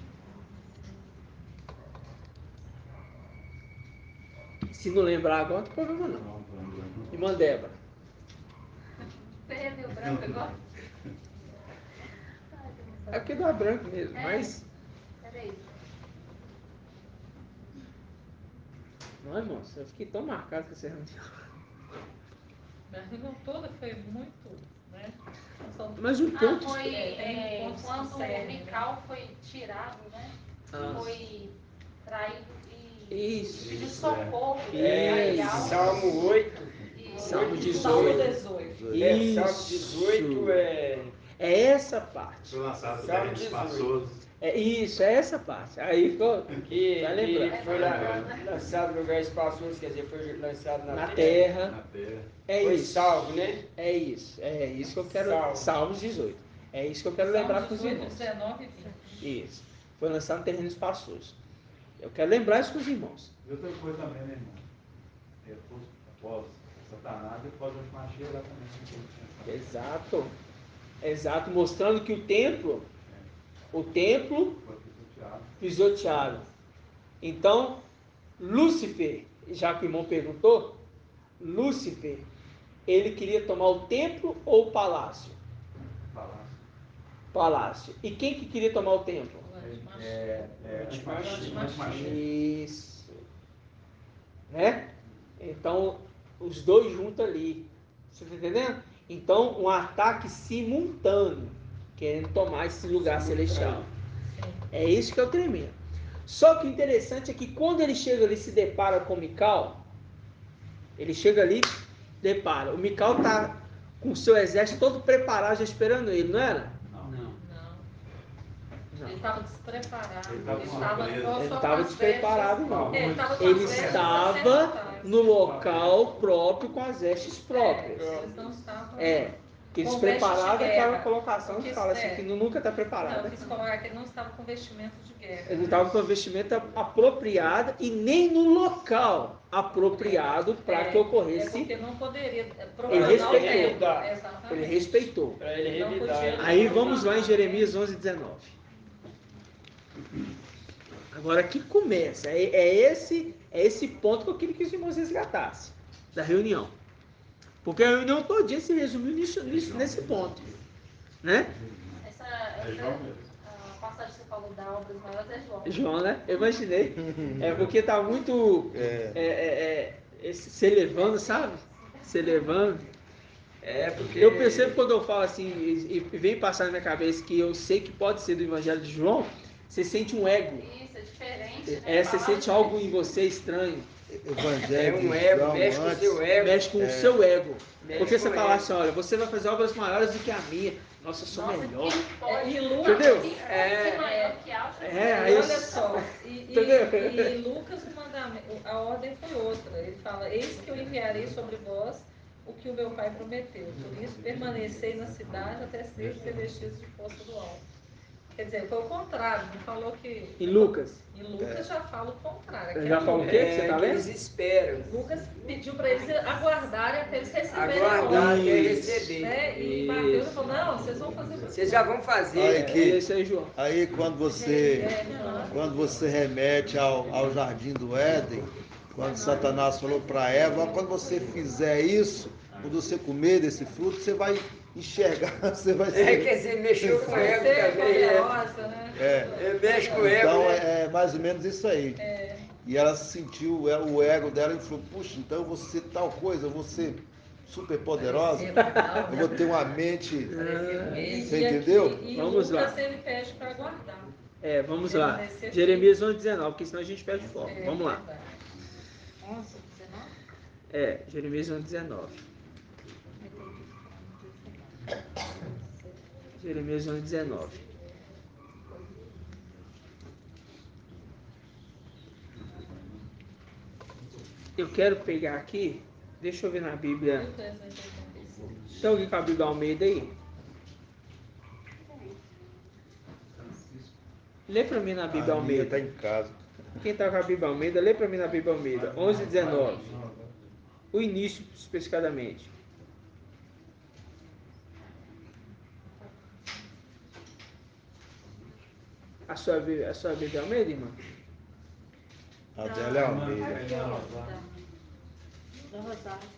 Se não lembrar agora, não tem problema não. Irmã Débora. Você viu o branco agora? É porque dá branco mesmo, mas... Peraí. Não, irmão, eu fiquei tão marcado com essa reunião. A reunião toda foi muito, né? Mas um ponto... Foi tem um ponto quando sério, o Mical foi tirado, né? Foi traído e pediu socorro. Salmo 8. Salmo 18. Salmo 18. Salmo 18 é essa parte. Foi lançado no Salmo terreno 18. espaçoso. É essa parte. Aí ficou... Vai lembrar. Foi lançado no lugar espaçoso, quer dizer, foi lançado na terra. Na terra. Foi isso. salvo, né? É isso que eu quero... Salmo. Salmos 18. É isso que eu quero lembrar com os irmãos. 19 e 20. Isso. Foi lançado no terreno espaçoso. Eu quero lembrar isso com os irmãos. E outra coisa também, né, irmão? Após Satanás, depois do Machia, lá também. Exato, mostrando que o templo pisoteado. Então, Lúcifer, já que o irmão perguntou, Lúcifer, ele queria tomar o templo ou o palácio? Palácio. E quem que queria tomar o templo? Isso. Né? Então, os dois juntos ali. Você está entendendo? Então, um ataque simultâneo, querendo tomar esse lugar celestial. É isso que é o tremendo. Só que o interessante é que quando ele chega ali e se depara com o Mical, ele chega ali, depara. O Mical está com o seu exército todo preparado, já esperando ele, não era? Não. Ele estava despreparado. Ele estava despreparado, não. Ele estava no local próprio com as vestes próprias. Eles não estavam. Que despreparado é aquela colocação que fala assim, que nunca está preparado. Não, eu quis colocar que ele não estava com vestimento de guerra. Ele não estava com vestimenta apropriada e nem no local apropriado para que ocorresse. Porque não poderia. Ele respeitou. Para ele revidar. Aí vamos lá em Jeremias 11:19. Agora aqui começa. É esse ponto que eu queria que os irmãos resgatassem da reunião. Porque a reunião todinha se resumiu nesse ponto. Né? A passagem que você falou da obras maiores é João. João, né? Eu imaginei. É porque tá muito se elevando, sabe? Se elevando. Porque... Eu percebo quando eu falo assim, e vem passar na minha cabeça que eu sei que pode ser do Evangelho de João, você sente um ego. Isso, é diferente. Né? Você sente algo em você estranho. Evangelho um de ego, João mexe com o antes, seu ego. Mexe com o seu ego. Porque você com fala ele. assim, olha, você vai fazer obras maiores do que a minha. Nossa, eu sou melhor. E Lucas, Entendeu? Aí olha só, e Lucas, o mandamento, a ordem foi outra. Ele fala, eis que eu enviarei sobre vós o que o meu pai prometeu. Por isso, permanecei na cidade até seres revestidos de força do alto. Quer dizer, foi o contrário, não falou que... Em Lucas. Em Lucas já fala o contrário. Já fala o quê que você tá lendo? Eles esperam. Lucas pediu para eles aguardarem até eles receberem Aguardar a até ordem. receber. Né? E Mateus falou, não, vocês vão fazer... Vocês já vão fazer. Aí, João. Aí quando você remete ao jardim do Éden, quando Satanás falou para Eva, quando você fizer isso, quando você comer desse fruto, você vai enxergar, você vai ser... quer dizer, mexeu com o ego também. Mexe com o ego. Então é mais ou menos isso aí. E ela sentiu, o ego dela e falou, puxa, então eu vou ser tal coisa, eu vou ser super poderosa, eu vou ter uma mente... Você entendeu? E Vamos lá. Lucas ele pede para aguardar. Vamos lá. Jeremias 11:19, porque senão a gente perde foco. Vamos lá. 11:19? Jeremias 11:19. Jeremias 11:19. Eu quero pegar aqui, deixa eu ver na Bíblia. Tem alguém com a Bíblia Almeida aí? Lê para mim na Bíblia Almeida. Está em casa. Quem está com a Bíblia Almeida, lê para mim na Bíblia Almeida. 11:19. O início, especificadamente. A sua Bíblia Almeida, irmã? A dela é Almeida.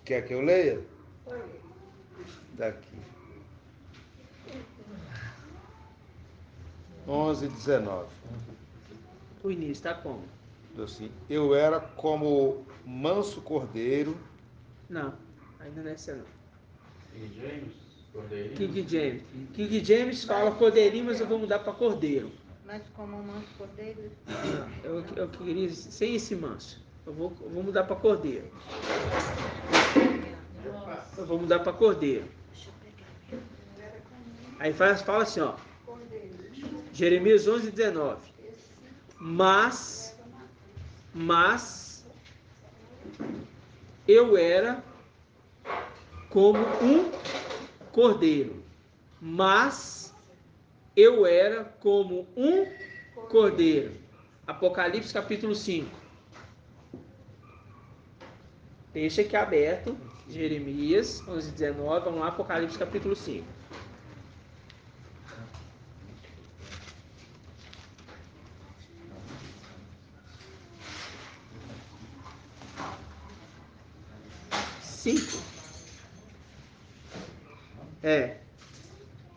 Quer que eu leia? Daqui. 11:19. O início está como? Assim, eu era como manso cordeiro. Não, ainda não é essa não. King James? King James fala cordeirinho, mas eu vou mudar para cordeiro. Mas como manso cordeiro? Eu queria sem esse manso. Eu vou mudar para cordeiro. Eu vou mudar para cordeiro. Aí fala assim, ó. Jeremias 11:19. Mas eu era como um cordeiro. Mas eu era como um cordeiro. Apocalipse capítulo 5. Deixa aqui aberto. Jeremias 11:19. Vamos lá, Apocalipse capítulo 5.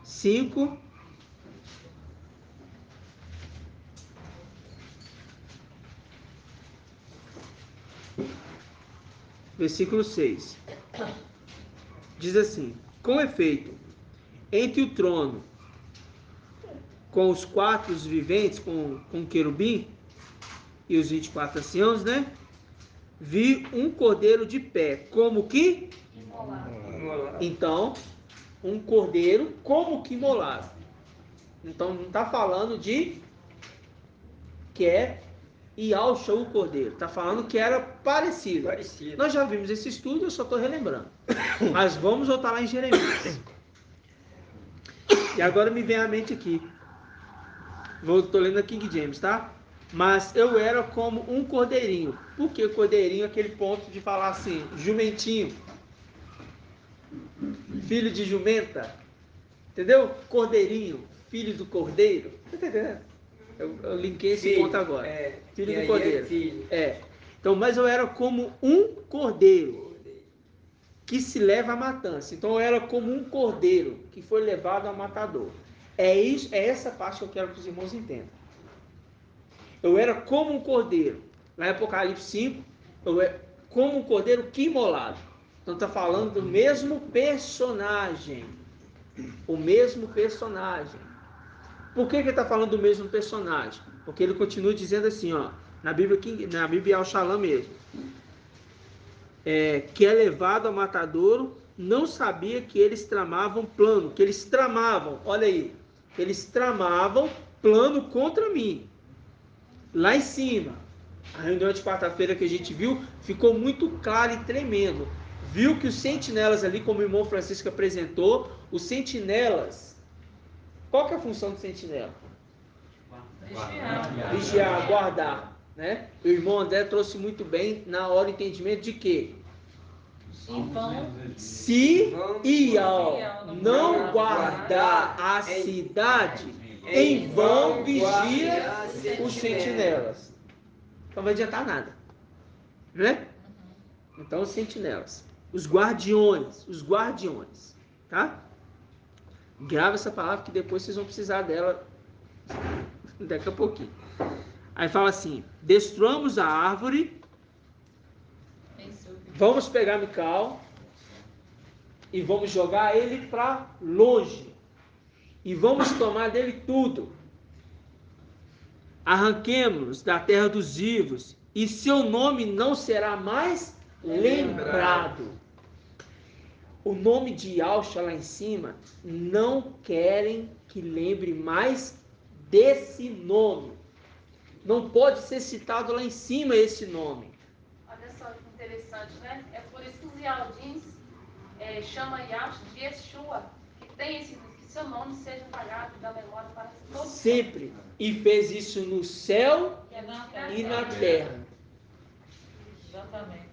Cinco. Versículo 6. Diz assim: com efeito, entre o trono, com os quatro viventes, com o querubim e os 24 anciãos, né? Vi um cordeiro de pé, como que? Então, um cordeiro como que imolado. Então, não está falando de que é Ialcha o cordeiro. Está falando que era parecido. Nós já vimos esse estudo, eu só estou relembrando. Mas vamos voltar lá em Jeremias. E agora me vem à mente aqui. Estou lendo a King James, tá? Mas eu era como um cordeirinho. Por que cordeirinho? Aquele ponto de falar assim, jumentinho. Filho de jumenta. Entendeu? Cordeirinho. Filho do cordeiro. Tá entendendo? Eu linkei esse ponto agora. Filho do cordeiro. Então, mas eu era como um cordeiro que se leva à matança. Então eu era como um cordeiro que foi levado ao matador. É essa parte que eu quero que os irmãos entendam. Eu era como um cordeiro. Lá em Apocalipse 5, eu era como um cordeiro que imolado. Então está falando do mesmo personagem. O mesmo personagem. Por que ele está falando do mesmo personagem? Porque ele continua dizendo assim, ó, na Bíblia Al-Shalom mesmo. Que é levado ao matadouro, não sabia que eles tramavam plano, que eles tramavam, olha aí, que eles tramavam plano contra mim. Lá em cima, a reunião de quarta-feira que a gente viu, ficou muito claro e tremendo. Viu que os sentinelas ali, como o irmão Francisco apresentou, os sentinelas, qual que é a função do sentinela? Vigiar, guardar, né? O irmão André trouxe muito bem na hora o entendimento de que se Ial não guardar a cidade, em vão vigia os sentinelas. Então não vai adiantar nada, né? Então os sentinelas, os guardiões, tá? Grava essa palavra que depois vocês vão precisar dela daqui a pouquinho. Aí fala assim: destruamos a árvore, vamos pegar Mical e vamos jogar ele para longe e vamos tomar dele tudo. Arranquemos da terra dos vivos e seu nome não será mais lembrado. O nome de Yahshua lá em cima, não querem que lembre mais desse nome. Não pode ser citado lá em cima esse nome. Olha só que interessante, né? É por isso que os Yaldins chamam Yahshua de Yeshua, que tem esse, que seu nome seja apagado da memória para todos. Sempre. E fez isso no céu e na terra. Exatamente.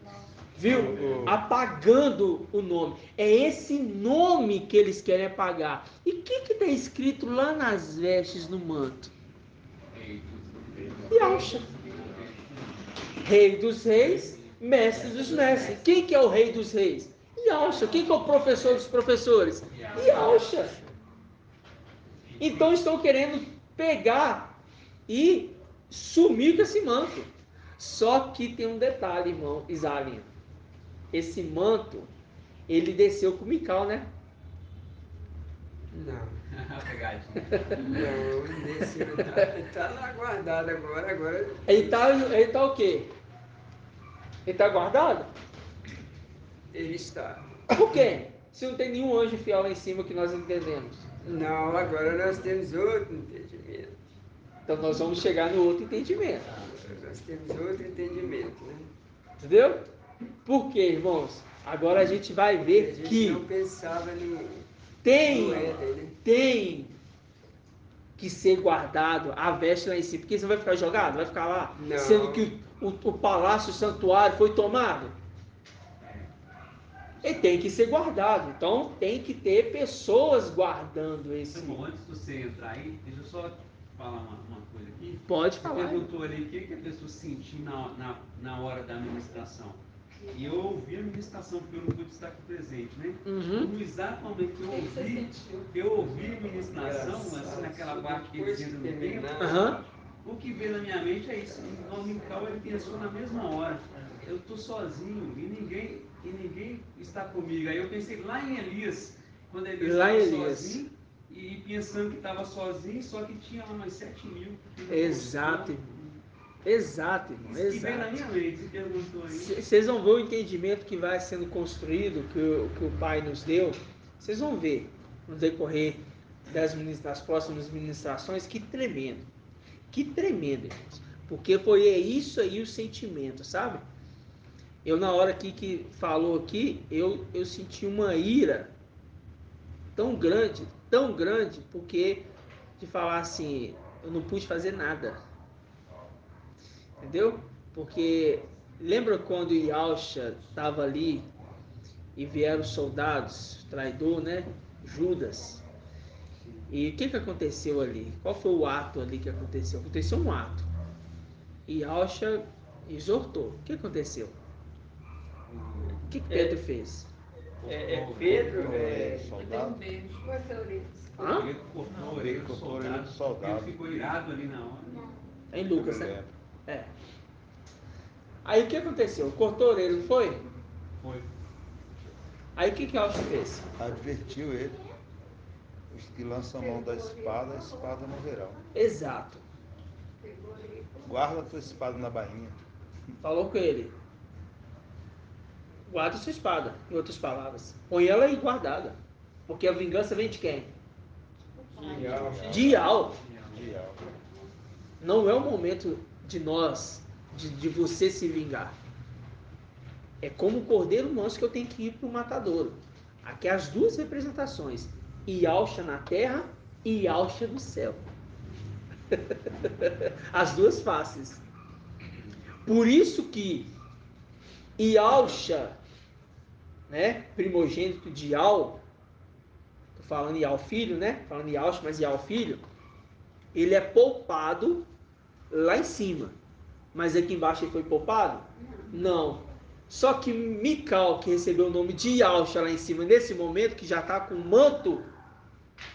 Viu? Apagando o nome. É esse nome que eles querem apagar. E o que está escrito lá nas vestes, no manto? Yahshua. Rei dos reis, mestre dos mestres. Quem que é o rei dos reis? Yahshua. Quem que é o professor dos professores? Yahshua. Então estão querendo pegar e sumir com esse manto. Só que tem um detalhe, irmão Isalinho. Esse manto, ele desceu com Mical, né? Não. Pegadinha. Não, desceu. Está lá guardado agora. Ele tá o quê? Ele tá guardado? Ele está. Por quê? Se não tem nenhum anjo fiel lá em cima que nós entendemos. Não, agora nós temos outro entendimento. Então nós vamos chegar no outro entendimento. Nós temos outro entendimento, né? Entendeu? Por quê, irmãos? Agora a gente vai ver a gente que não pensava tem que ser guardado a veste lá em cima. Porque você vai ficar jogado? Vai ficar lá? Não. Sendo que o palácio, o santuário foi tomado? Ele tem que ser guardado. Então tem que ter pessoas guardando esse. Bom, antes de você entrar aí, deixa eu só falar uma coisa aqui. Pode Você falar. perguntou ali o que a pessoa sentiu na hora da administração. E eu ouvi a ministração, porque eu não pude estar aqui presente, né? No exato momento que eu ouvi a ministração, assim, naquela parte que eles entram no templo, o que veio na minha mente é isso. O Mical, ele pensou na mesma hora. Eu estou sozinho e ninguém está comigo. Aí eu pensei lá em Elias, quando ele estava sozinho e pensando que estava sozinho, só que tinha lá mais 7 mil. Exato, irmão. Exato, irmão. Isso que veio na minha mente, você perguntou aí. Vocês vão ver o entendimento que vai sendo construído, que o Pai nos deu. Vocês vão ver no decorrer das próximas ministrações. Que tremendo, irmãos. Porque foi isso aí o sentimento, sabe? Eu, na hora que falou aqui, eu senti uma ira tão grande, porque de falar assim, eu não pude fazer nada. Entendeu? Porque lembra quando Yahshua estava ali e vieram os soldados, traidor, né? Judas. E o que aconteceu ali? Qual foi o ato ali que aconteceu? Aconteceu um ato. E Yahshua exortou. O que aconteceu? O que Pedro fez? Pedro soldado. Hã? Ele cortou a orelha do soldado. Ele ficou irado ali na hora. Em Lucas, né? É. Aí o que aconteceu? Cortou a orelha, não foi? Foi. Aí o que Yahshua fez? Advertiu ele. Os que lançam mão da espada, a espada morrerão. Exato. Guarda a tua espada na bainha. Falou com ele. Guarda sua espada, em outras palavras. Põe ela aí guardada. Porque a vingança vem de quem? De Yahweh. Não é o momento de nós, de você se vingar. É como o cordeiro manso que eu tenho que ir para o matadouro. Aqui as duas representações. Yahshua na terra e Yahshua no céu. As duas faces. Por isso que Yahshua, né, primogênito de Yahweh, tô falando Yahweh filho, né? Falando Yahshua, mas Yahweh filho, ele é poupado lá em cima. Mas aqui embaixo ele foi poupado? Não. Só que Mical, que recebeu o nome de Yahshua lá em cima, nesse momento, que já está com o manto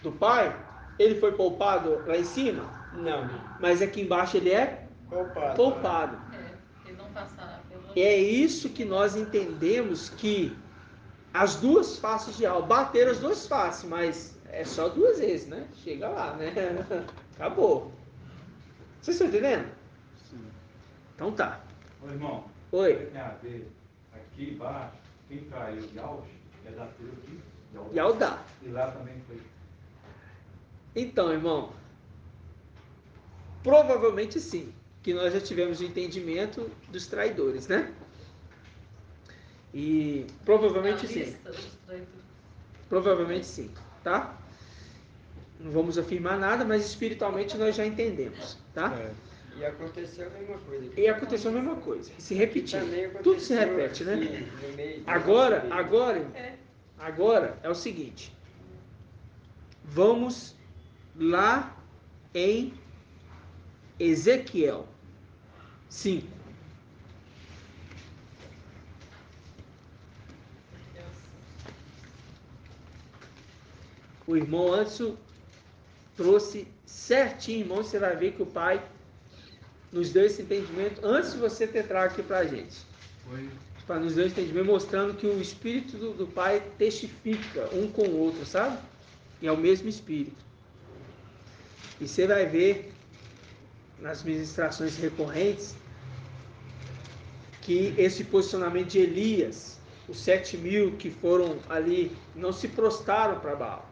do pai, ele foi poupado lá em cima? Não. Mas aqui embaixo ele é poupado. Ele não passará pelo... É isso que nós entendemos, que as duas faces de Yahweh, bateram as duas faces, mas é só duas vezes, né? Chega lá, né? Acabou. Vocês estão entendendo? Sim. Então tá. Ô irmão, Oi. tem a ver aqui embaixo, quem traiu Yahshua é da tribo de Yahudá. E lá também foi. Então, irmão, provavelmente sim, que nós já tivemos o entendimento dos traidores, né? E provavelmente sim. Provavelmente sim, tá? Não vamos afirmar nada, mas espiritualmente nós já entendemos, tá? E aconteceu a mesma coisa. E aconteceu a mesma coisa, se repetiu. Tudo se repete, né? Agora é o seguinte. Vamos lá em Ezequiel 5. O irmão Anderson trouxe certinho, irmão. Você vai ver que o pai nos deu esse entendimento antes de você ter trago aqui pra gente. Para nos dar esse entendimento, mostrando que o espírito do pai testifica um com o outro, sabe? E é o mesmo espírito. E você vai ver nas ministrações recorrentes que esse posicionamento de Elias, os 7.000 que foram ali, não se prostraram para Baal.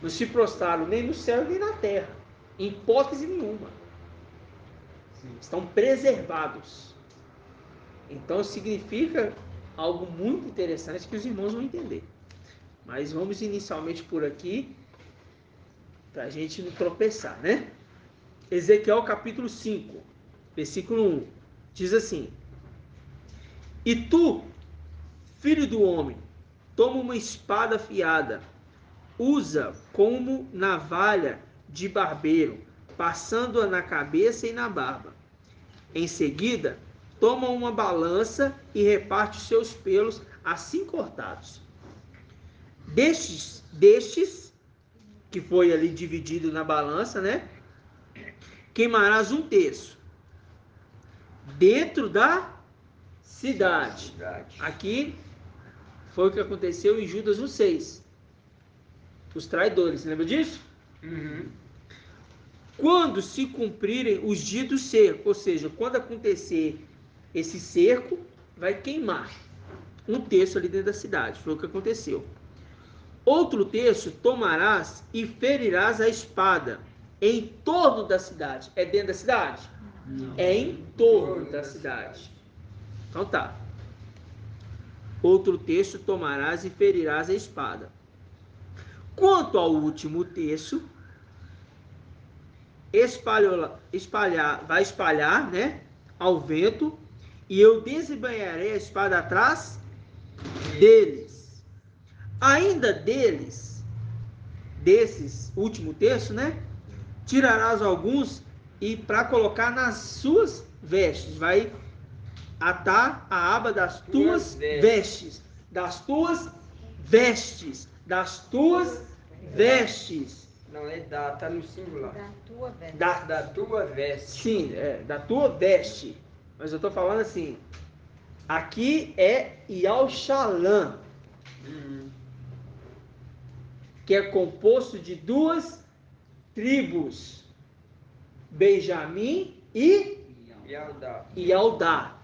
Não se prostraram nem no céu nem na terra, em hipótese nenhuma. Estão preservados. Então significa algo muito interessante que os irmãos vão entender. Mas vamos inicialmente por aqui, para a gente não tropeçar, né? Ezequiel capítulo 5, versículo 1, diz assim: E tu, filho do homem, toma uma espada afiada, usa como navalha de barbeiro, passando-a na cabeça e na barba. Em seguida, toma uma balança e reparte os seus pelos assim cortados. Destes, que foi ali dividido na balança, né? Queimarás 1/3 dentro da cidade. Aqui foi o que aconteceu em Judas 1:6. Os traidores, lembra disso? Quando se cumprirem os dias do cerco, ou seja, quando acontecer esse cerco, vai queimar 1/3 ali dentro da cidade. Foi o que aconteceu. Outro terço tomarás e ferirás a espada em torno da cidade. É dentro da cidade? Não. É em torno da cidade. Então tá. Outro terço tomarás e ferirás a espada. Quanto ao último terço, vai espalhar, né, ao vento, e eu desembainharei a espada atrás deles. Ainda deles desses, último terço, né? Tirarás alguns e para colocar nas suas vestes. Vai atar a aba das tuas vestes. Das tuas vestes. Das tuas vestes. Não, tá no singular. Da tua veste. Da tua veste. Sim, da tua veste. Mas eu estou falando assim, aqui é Yalshalam, que é composto de duas tribos, Benjamim e Yaldá.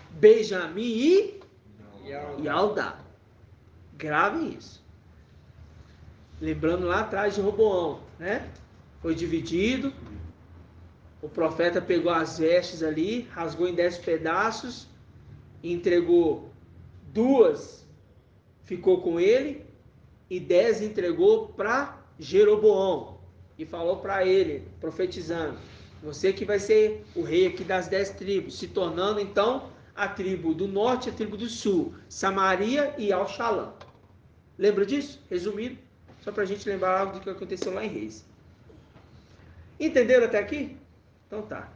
Benjamim e Yaldá. Gravem isso. Lembrando lá atrás de Roboão, né? Foi dividido. O profeta pegou as vestes ali, rasgou em 10 pedaços, entregou 2, ficou com ele, e 10 entregou para Jeroboão. E falou para ele, profetizando, você que vai ser o rei aqui das 10 tribos, se tornando então a tribo do norte e a tribo do sul, Samaria e Al-Shalom. Lembra disso? Resumindo, só para a gente lembrar algo do que aconteceu lá em Reis. Entenderam até aqui? Então tá.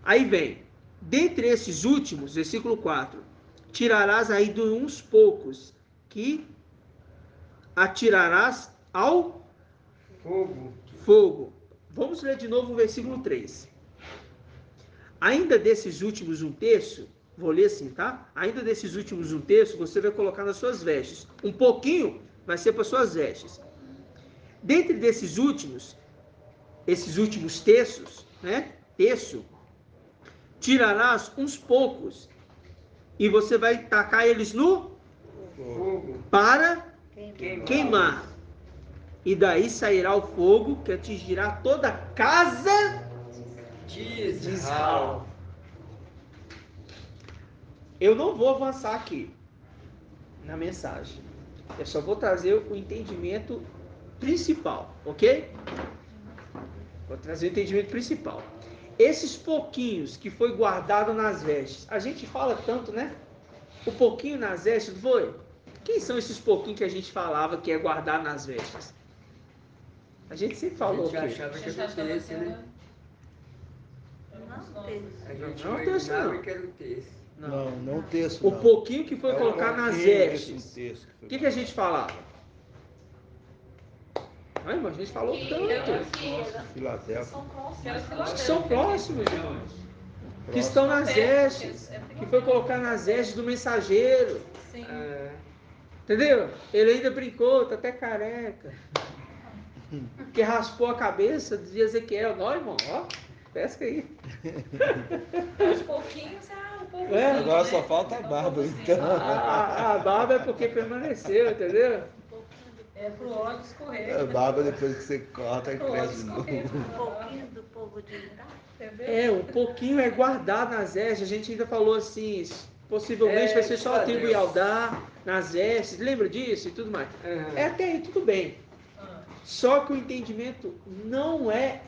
Aí vem, dentre esses últimos, versículo 4, tirarás aí de uns poucos, que atirarás ao fogo. Vamos ler de novo o versículo 3. Ainda desses últimos um terço, vou ler assim, tá? Ainda desses últimos um terço, você vai colocar nas suas vestes. Um pouquinho vai ser para suas vestes. Dentre desses últimos, esses últimos terços, né? Terço, tirarás uns poucos e você vai tacar eles no fogo para queimar. E daí sairá o fogo que atingirá toda a casa de Israel. Eu não vou avançar aqui na mensagem. Eu só vou trazer o entendimento principal, ok? Vou trazer o entendimento principal. Esses pouquinhos que foi guardado nas vestes, a gente fala tanto, né? O pouquinho nas vestes, foi? Quem são esses pouquinhos que a gente falava que é guardar nas vestes? A gente sempre falou que... A gente achava que era o terço, né? A gente não imaginava que era o terço. Não o terço. O pouquinho que foi colocar nas vestes. O que a gente falava? Ai, mas a gente falou tanto. Filadélfia. São próximos, irmãos. Que estão nas vestes. Que foi colocar nas vestes do mensageiro. Sim. Entendeu? Ele ainda brincou, tá até careca. Que raspou a cabeça de Ezequiel. Não, irmão, ó, pesca aí. Aos pouquinhos, um pouco. Agora só falta a barba, então. A barba é porque permaneceu, entendeu? É pro óleo escorrer. A barba, depois que você corta, cresce de novo. Um pouquinho do povo de Judá. Um pouquinho é guardado nas vestes. A gente ainda falou assim, possivelmente vai ser só a tribo Yaldá nas vestes. Lembra disso e tudo mais? Até aí tudo bem. Só que o entendimento não é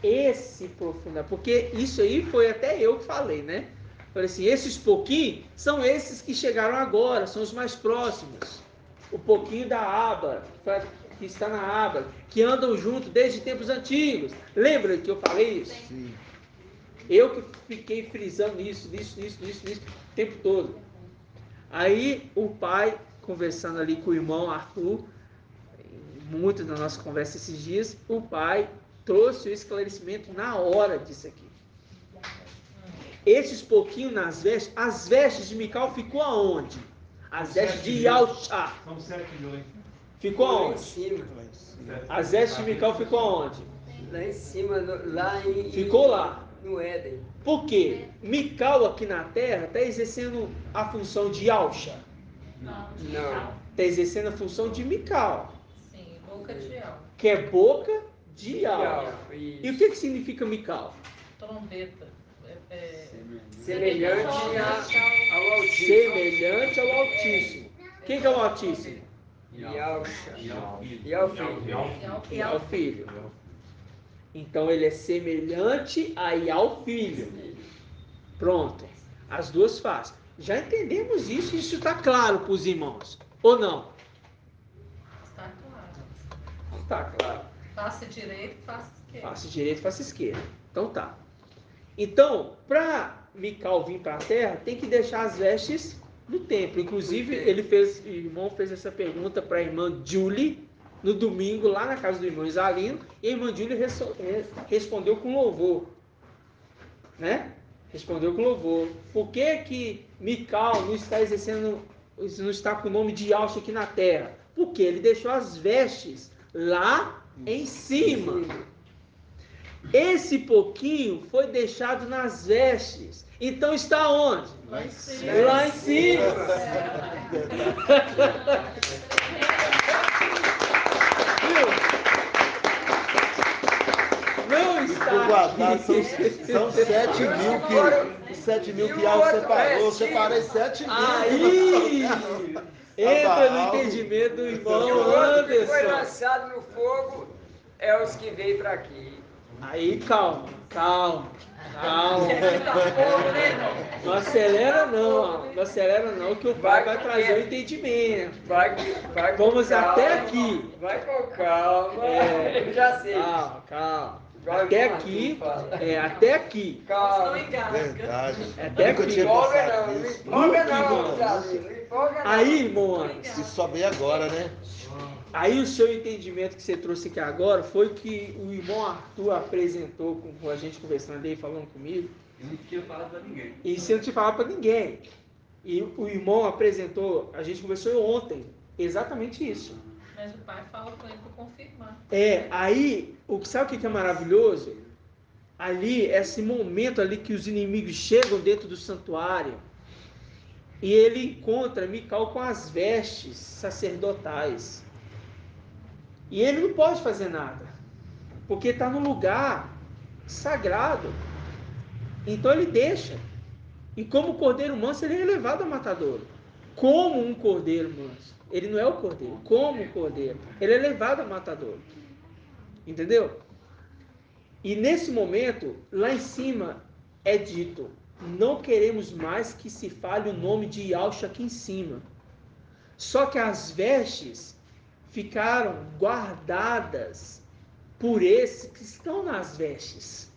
esse profundo, porque isso aí foi até eu que falei, né? Falei assim, esses pouquinhos são esses que chegaram agora, são os mais próximos. O pouquinho da aba, que está na aba, que andam junto desde tempos antigos. Lembra que eu falei isso? Sim. Eu que fiquei frisando isso o tempo todo. Aí o pai, conversando ali com o irmão Arthur, muito na nossa conversa esses dias, o pai trouxe o esclarecimento na hora disso aqui. Esses pouquinhos nas vestes, as vestes de Mical ficou aonde? As vestes de Yalchá. São 7 milhões. Ficou Lá em aonde? cima. As vestes de Mical ficou aonde? Lá em cima, Ficou lá. No Éden. Por quê? Mical aqui na terra está exercendo a função de Yalchá. Não. Está exercendo a função de Mical. Sim, boca de alma. Que é boca de alma. E o que significa Mical? Trombeta. Semelhante ao Altíssimo. Semelhante ao Altíssimo. Quem que é o Altíssimo? E ao Filho. Então ele é semelhante ao Filho. Pronto. As duas faces. Já entendemos isso, isso está claro para os irmãos. Ou não? tá claro. Faça direito, faça esquerda. Faça direito, faça esquerda. Então tá. Então, para Mical vir para a terra, tem que deixar as vestes no templo. Inclusive, o irmão fez essa pergunta para a irmã Julie, no domingo, lá na casa do irmão Isalino, e a irmã Julie respondeu com louvor. Né? Respondeu com louvor. Por que Mical não está exercendo, não está com o nome de Yahshua aqui na terra? Porque ele deixou as vestes lá em cima. Esse pouquinho foi deixado nas vestes. Então está onde? Lá em cima. Lá em cima. Não está guardar, são 7 mil que Yahweh separou. Eu separei 7 mil. Aí entra no entendimento do irmão O que foi Anderson. lançado no fogo é os que veio para aqui. Aí calma. Não acelera não, que o pai vai trazer o entendimento. Vai Vamos calma, até aqui. Vai com calma. É. Eu já sei. Calma. Vai, Até Martim, aqui. fala. Até aqui. Calma. Verdade. Até Nunca aqui. tinha Empolga pensado não, não nisso. empolga não, Thiago, não empolga não. Aí, irmão Anderson. Se sobe agora, né? Aí o seu entendimento que você trouxe aqui agora foi que o irmão Arthur apresentou com a gente conversando aí, falando comigo. Eu não tinha falado para ninguém. E você não te falava para ninguém. E o irmão apresentou, a gente conversou ontem, exatamente isso. Mas o pai fala com ele para confirmar. Aí, sabe o que é maravilhoso? Ali, esse momento ali que os inimigos chegam dentro do santuário, e ele encontra Mical com as vestes sacerdotais. E ele não pode fazer nada, porque está no lugar sagrado. Então ele deixa. E como cordeiro manso, ele é levado ao matadouro. Como um cordeiro manso. Ele não é o cordeiro, como um cordeiro. Ele é levado ao matadouro. Entendeu? E nesse momento, lá em cima, é dito: não queremos mais que se fale o nome de Yahshua aqui em cima. Só que as vestes ficaram guardadas por esses que estão nas vestes.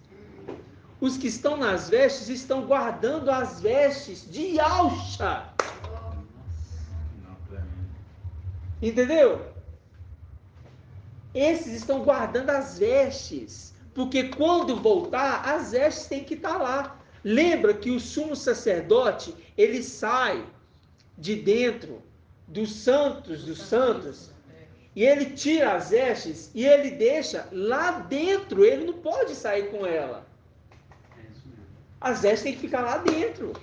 Os que estão nas vestes estão guardando as vestes de Yahshua. Entendeu? Esses estão guardando as vestes. Porque quando voltar, as vestes têm que estar lá. Lembra que o sumo sacerdote, ele sai de dentro dos santos dos santos, e ele tira as vestes e ele deixa lá dentro. Ele não pode sair com ela. As vestes têm que ficar lá dentro.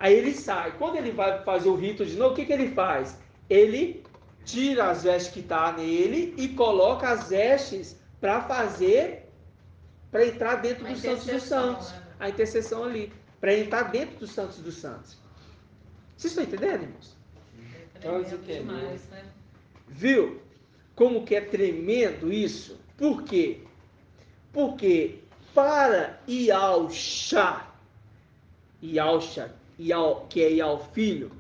Aí ele sai. Quando ele vai fazer o rito de novo, o que ele faz? Ele tira as vestes que estão nele e coloca as vestes para entrar dentro dos santos dos santos. A intercessão ali. Para entrar dentro dos santos dos santos. Vocês estão entendendo, irmãos? Demais, né? Viu? Como que é tremendo isso? Por quê? Porque para Yahshua, que é Yah o Filho,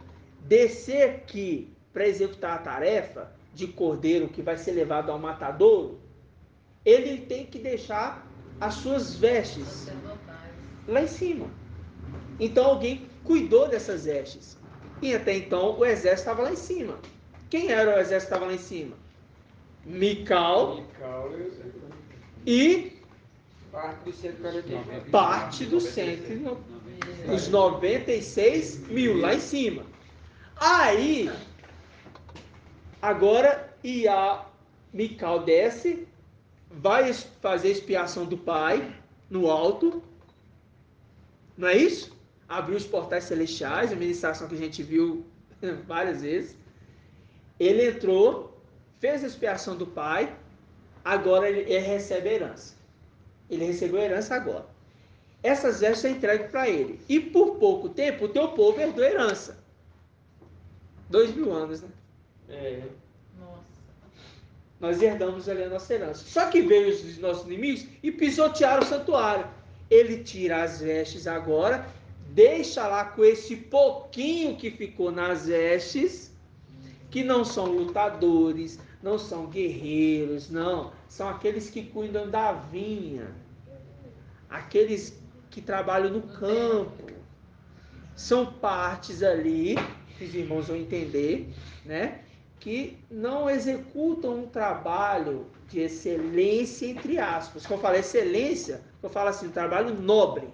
descer aqui para executar a tarefa de cordeiro que vai ser levado ao matadouro, ele tem que deixar as suas vestes lá em cima. Então alguém cuidou dessas vestes. E até então o exército estava lá em cima. Quem era o exército que estava lá em cima? Mical e parte dos 190, os 96 mil lá em cima. Aí, agora Mical desce, vai fazer expiação do pai no alto, não é isso? Abriu os portais celestiais, a ministração que a gente viu várias vezes. Ele entrou, fez a expiação do pai, agora ele recebe a herança. Ele recebeu a herança agora. Essas vestes são entregues para ele. E por pouco tempo, o teu povo herdou a herança. 2000 anos, né? Nossa. Nós herdamos ali a nossa herança. Só que veio os nossos inimigos e pisotearam o santuário. Ele tira as vestes agora, deixa lá com esse pouquinho que ficou nas vestes, que não são lutadores, não são guerreiros, não. São aqueles que cuidam da vinha, aqueles que trabalham no campo. São partes ali, que os irmãos vão entender, né? Que não executam um trabalho de excelência, entre aspas. Quando eu falo excelência, eu falo assim, trabalho nobre.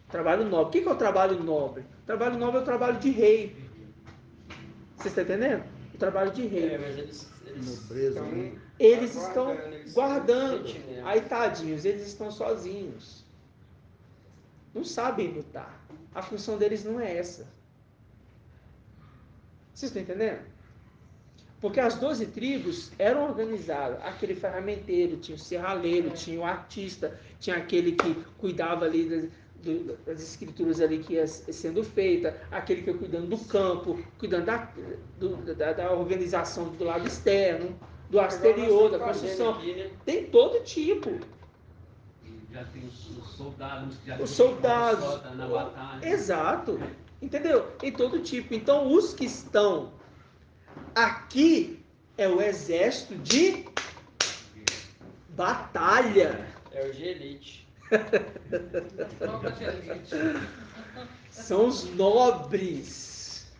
Trabalho nobre. O que é o trabalho nobre? O trabalho nobre é o trabalho de rei. Você está entendendo? O trabalho de rei. Mas eles estão guardando. Aí, tadinhos, eles estão sozinhos. Não sabem lutar. A função deles não é essa. Vocês estão entendendo? Porque as 12 tribos eram organizadas. Aquele ferramenteiro, tinha o serralheiro, tinha o artista, tinha aquele que cuidava ali das escrituras ali que ia sendo feita, aquele que ia cuidando do campo, cuidando da organização do lado externo, do exterior, da construção. Aqui, né? Tem todo tipo. Já tem os soldados, Os soldados. Na batalha. Exato. Entendeu? Tem todo tipo. Então, os que estão aqui é o exército de batalha. É o de elite. Tropa de elite. São os nobres.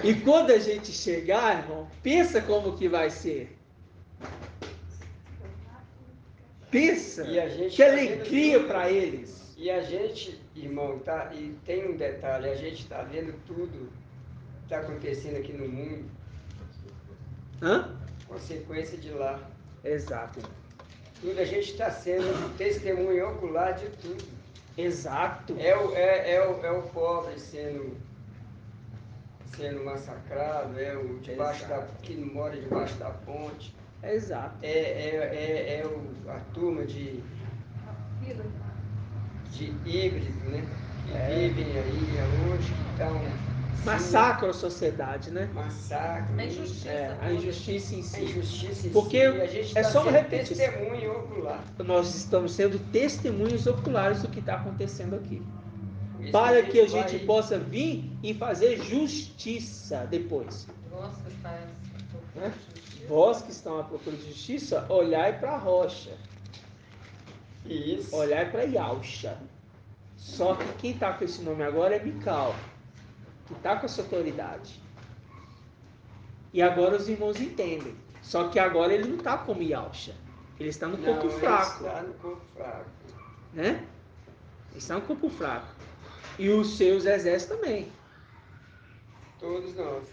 E quando a gente chegar, irmão, pensa como que vai ser. Pensa. E a gente que tá alegria vendo para eles. E a gente, irmão, tá, e tem um detalhe, a gente está vendo tudo que está acontecendo aqui no mundo. Hã? Consequência de lá. Exato. Tudo a gente está sendo testemunho ocular de tudo. Exato. É o pobre sendo massacrado, é o que mora debaixo da ponte. Exato. A turma de híbrido, né? Que vivem aí hoje, que estão... Massacra a sociedade, né? Massacre. A injustiça. A injustiça em si. A injustiça em Porque si. A gente é só uma repetição. Testemunho ocular. Nós estamos sendo testemunhos oculares do que está acontecendo aqui. Isso Para que a gente vai... possa vir e fazer justiça depois. Vós que estão à procura de justiça, olhai para a rocha. Isso. Olhai para Yausha. Só que quem está com esse nome agora é Mical, que está com essa autoridade. E agora os irmãos entendem. Só que agora ele não está como Yausha. Ele está no corpo fraco. Ele está no corpo fraco. Né? Ele está no corpo fraco. E os seus exércitos também. Todos nós.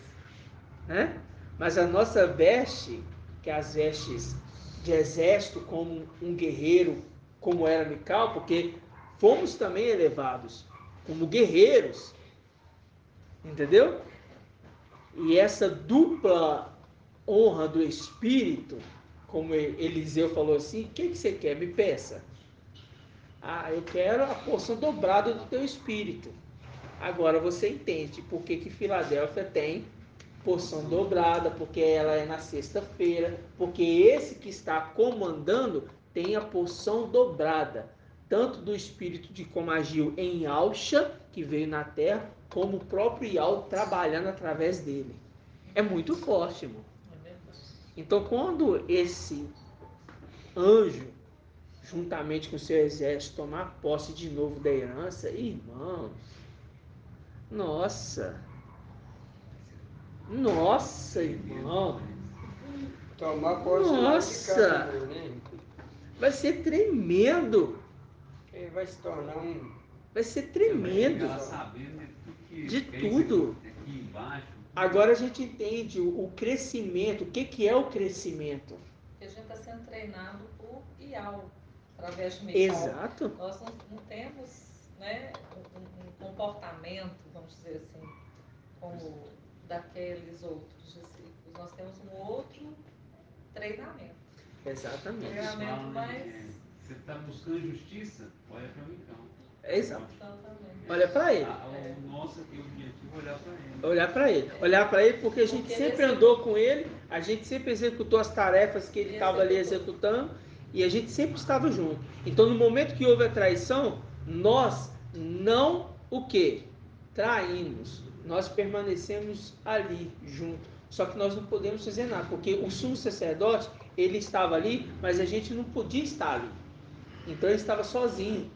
Né? Mas a nossa veste, que é as vestes de exército, como um guerreiro, como era Mical, porque fomos também elevados como guerreiros. Entendeu? E essa dupla honra do Espírito, como Eliseu falou assim, o que você quer? Me peça. Eu quero a porção dobrada do teu Espírito. Agora você entende por que Filadélfia tem porção dobrada, porque ela é na sexta-feira, porque esse que está comandando tem a porção dobrada, tanto do Espírito de como agiu em Yausha, que veio na terra, como o próprio Yahweh trabalhando através dele. É muito forte, irmão. Então, quando esse anjo, juntamente com o seu exército, tomar posse de novo da herança, irmãos, nossa, irmão, tomar posse nossa, de cada um, vai ser tremendo. Ele vai se tornar um... Vai ser tremendo. De tudo. Agora a gente entende o crescimento. O que é o crescimento? A gente está sendo treinado por Ial, através de Mical. Exato. Nós não temos, né, um comportamento, vamos dizer assim, como daqueles outros discípulos. Nós temos um outro treinamento. Exatamente. Treinamento mais... Você está buscando justiça? Olha para mim, então. Exato. Olha para ele. O nosso aqui, o objetivo é olhar para ele. Olhar para ele. Olhar para ele porque a gente sempre andou com ele, a gente sempre executou as tarefas que ele estava ali executando e a gente sempre estava junto. Então, no momento que houve a traição, nós não o quê? Traímos. Nós permanecemos ali junto. Só que nós não podemos fazer nada, porque o sumo sacerdote, ele estava ali, mas a gente não podia estar ali. Então ele estava sozinho.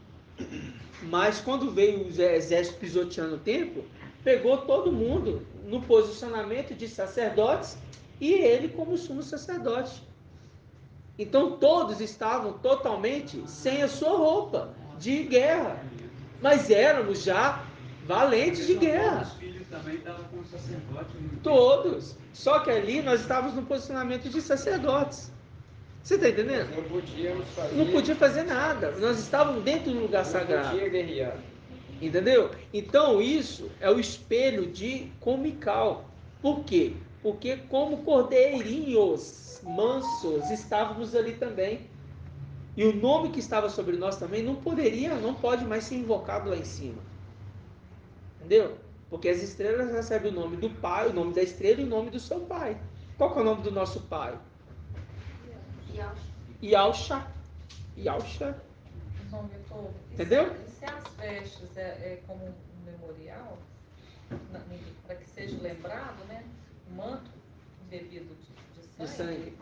Mas quando veio o exército pisoteando o templo, pegou todo mundo no posicionamento de sacerdotes e ele como sumo sacerdote. Então todos estavam totalmente sem a sua roupa de guerra. Mas éramos já valentes de guerra. Os filhos também estavam como sacerdote. Todos. Só que ali nós estávamos no posicionamento de sacerdotes. Você está entendendo? Não podíamos fazer. Não podia fazer nada. Nós estávamos dentro do lugar sagrado. Não podia guerrear. Entendeu? Então isso é o espelho de Comical. Por quê? Porque como cordeirinhos mansos estávamos ali também. E o nome que estava sobre nós também não pode mais ser invocado lá em cima. Entendeu? Porque as estrelas recebem o nome do pai, o nome da estrela e o nome do seu pai. Qual que é o nome do nosso pai? Yalcha. Yalcha. João Vitor, Entendeu? E se as vestes é como um memorial, para que seja lembrado, né? Um manto bebido de sangue.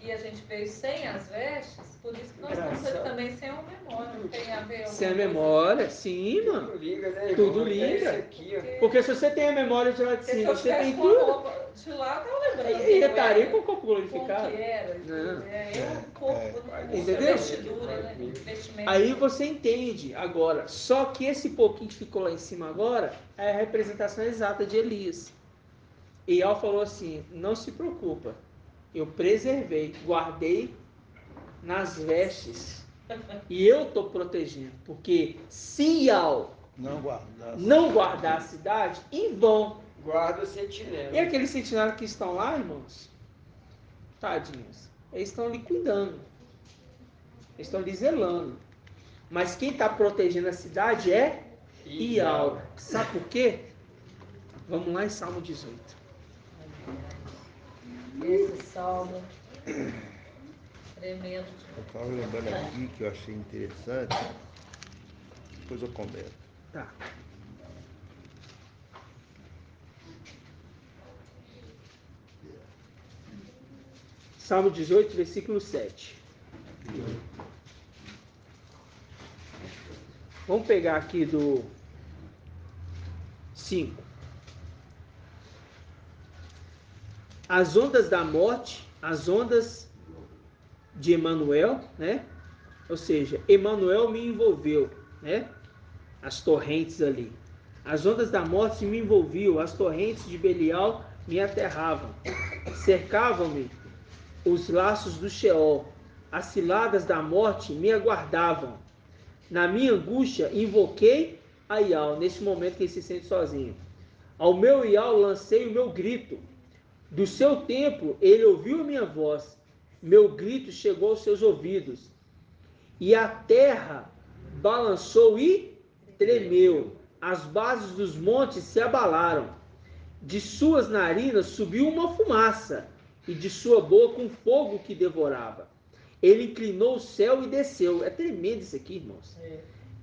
E a gente veio sem as vestes, por isso que nós estamos aqui também sem uma memória. Não tem a ver sem a memória, assim? Sim, mano. Tudo liga, né? Tudo liga. Aqui, porque se você tem a memória de lá de cima, você tem tudo. Roupa de lá, tá lembrando. E estaria com o corpo glorificado. Como que era. Um corpo, entendeu? Vestidura, né? Vestimento. Aí você entende agora. Só que esse pouquinho que ficou lá em cima agora é a representação exata de Elias. E Ial falou assim: não se preocupa. Eu preservei, guardei nas vestes. E eu estou protegendo. Porque se Ial não guardar a cidade, em vão. Guarda o sentinela. E aqueles sentinelas que estão lá, irmãos? Tadinhos. Eles estão ali cuidando. Eles estão ali zelando. Mas quem está protegendo a cidade é Ial. Sabe por quê? Vamos lá em Salmo 18. Esse salmo tremendo. Eu estava lembrando aqui que eu achei interessante. Depois eu comento. Tá. Salmo 18, versículo 7. Vamos pegar aqui do 5. As ondas da morte, as ondas de Emanuel, né? Ou seja, Emanuel me envolveu, né? As torrentes ali. As ondas da morte me envolviam, as torrentes de Belial me aterravam. Cercavam-me os laços do Sheol, as ciladas da morte me aguardavam. Na minha angústia, invoquei a Ial, nesse momento que ele se sente sozinho. Ao meu Ial lancei o meu grito. Do seu templo, ele ouviu a minha voz. Meu grito chegou aos seus ouvidos. E a terra balançou e tremeu. As bases dos montes se abalaram. De suas narinas subiu uma fumaça, e de sua boca um fogo que devorava. Ele inclinou o céu e desceu. É tremendo isso aqui, irmãos.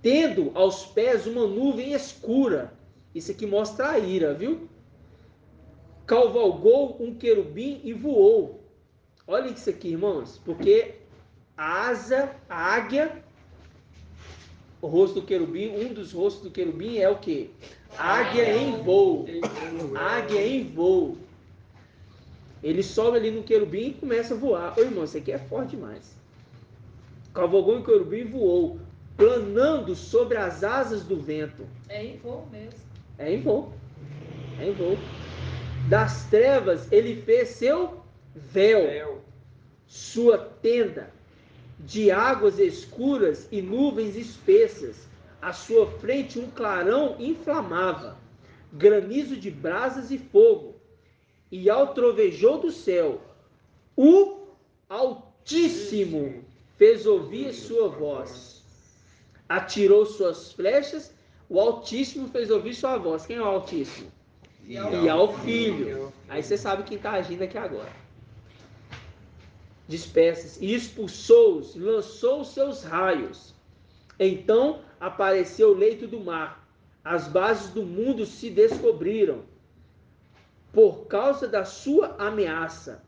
Tendo aos pés uma nuvem escura. Isso aqui mostra a ira, viu? Cavalgou um querubim e voou. Olha isso aqui, irmãos. Porque a asa, a águia, o rosto do querubim, um dos rostos do querubim é o quê? Águia em voo. Águia em voo. Ele sobe ali no querubim e começa a voar. Ô, irmão, isso aqui é forte demais. Cavalgou um querubim e voou, planando sobre as asas do vento. É em voo mesmo. É em voo. É em voo. Das trevas ele fez seu véu, sua tenda, de águas escuras e nuvens espessas. À sua frente um clarão inflamava, granizo de brasas e fogo. E ao trovejou do céu, o Altíssimo fez ouvir sua voz. Atirou suas flechas, o Altíssimo fez ouvir sua voz. Quem é o Altíssimo? E ao Filho. Aí você sabe quem está agindo aqui agora. Dispersas. E expulsou-os, lançou os seus raios. Então apareceu o leito do mar. As bases do mundo se descobriram. por causa da sua ameaça,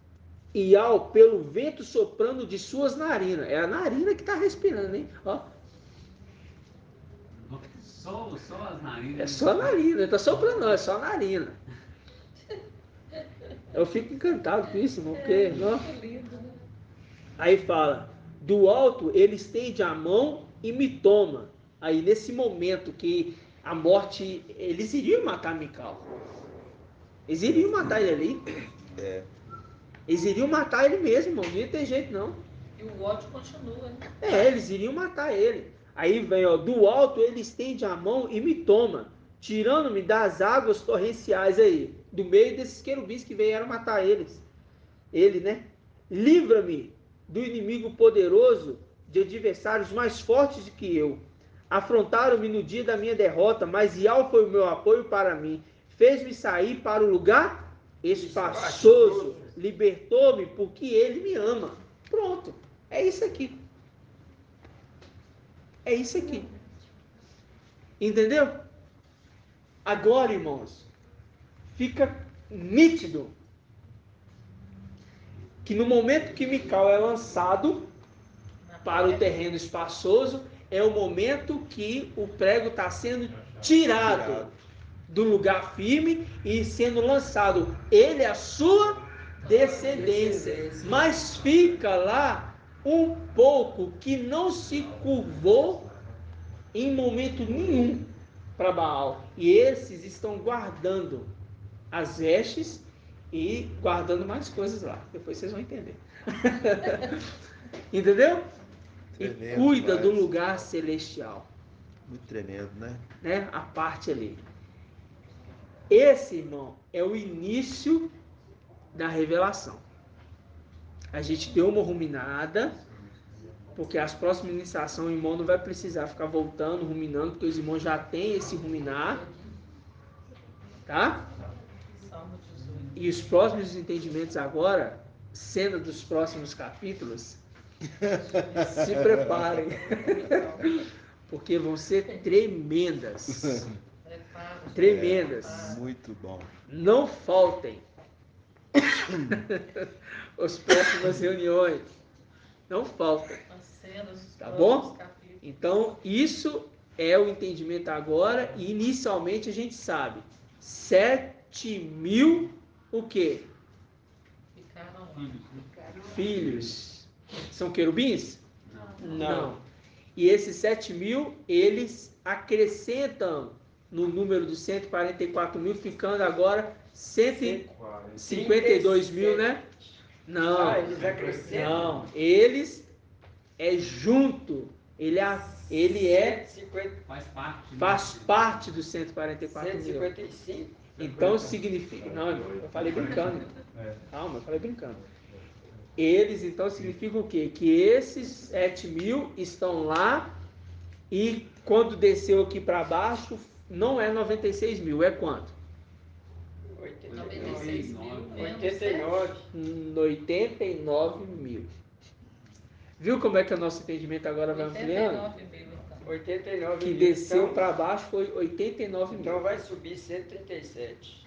e ao pelo vento soprando de suas narinas. É a narina que está respirando, hein? Ó. Só as narinas. É só a narina, está soprando, não, é só a narina. Eu fico encantado com isso, irmão, porque... Aí fala, do alto ele estende a mão e me toma. Aí nesse momento que a morte, eles iriam matar Mical. Eles iriam matar ele ali. Eles iriam matar ele mesmo, irmão. Não ia ter jeito, não. E o ódio continua, né? Eles iriam matar ele. Aí vem, ó, do alto ele estende a mão e me toma, tirando-me das águas torrenciais aí, do meio desses querubins que vieram matar eles. Ele, né? Livra-me do inimigo poderoso, de adversários mais fortes do que eu. Afrontaram-me no dia da minha derrota, mas Ial foi o meu apoio para mim. Fez-me sair para o lugar espaçoso. Libertou-me porque ele me ama. Pronto. É isso aqui. É isso aqui. Entendeu? Agora, irmãos, fica nítido que no momento que Mical é lançado para o terreno espaçoso, é o momento que o prego está sendo tirado do lugar firme e sendo lançado. Ele é a sua descendência. Mas fica lá um pouco que não se curvou em momento nenhum para Baal. E esses estão guardando as vestes e guardando mais coisas lá. Depois vocês vão entender. Entendeu? Tremendo, e cuida do lugar celestial. Muito tremendo, né? A parte ali. Esse, irmão, é o início da revelação. A gente deu uma ruminada, porque as próximas ministrações o irmão não vai precisar ficar voltando, ruminando, porque os irmãos já têm esse ruminar. Tá? E os próximos entendimentos agora, cena dos próximos capítulos, se preparem. Porque vão ser tremendas. Tremendas. Muito bom. Não faltem as próximas reuniões. Não faltem. Tá bom? Então, isso é o entendimento agora. E inicialmente a gente sabe. 7.000 o quê? Filhos. São querubins? Não. E esses 7.000, eles acrescentam no número dos 144.000, ficando agora 152.000, né? Não. Eles acrescentam? Não. Eles é junto. Ele é faz parte dos 144.000. 155. Então significa... Não, eu falei brincando. Calma, eu falei brincando. Eles, então, significam o quê? Que esses 7.000 estão lá e quando desceu aqui para baixo, não é 96.000, é quanto? 89.000. Viu como é que o nosso entendimento agora vai ampliando? 89.000. Que desceu então, para baixo foi 89.000. Então vai subir 137.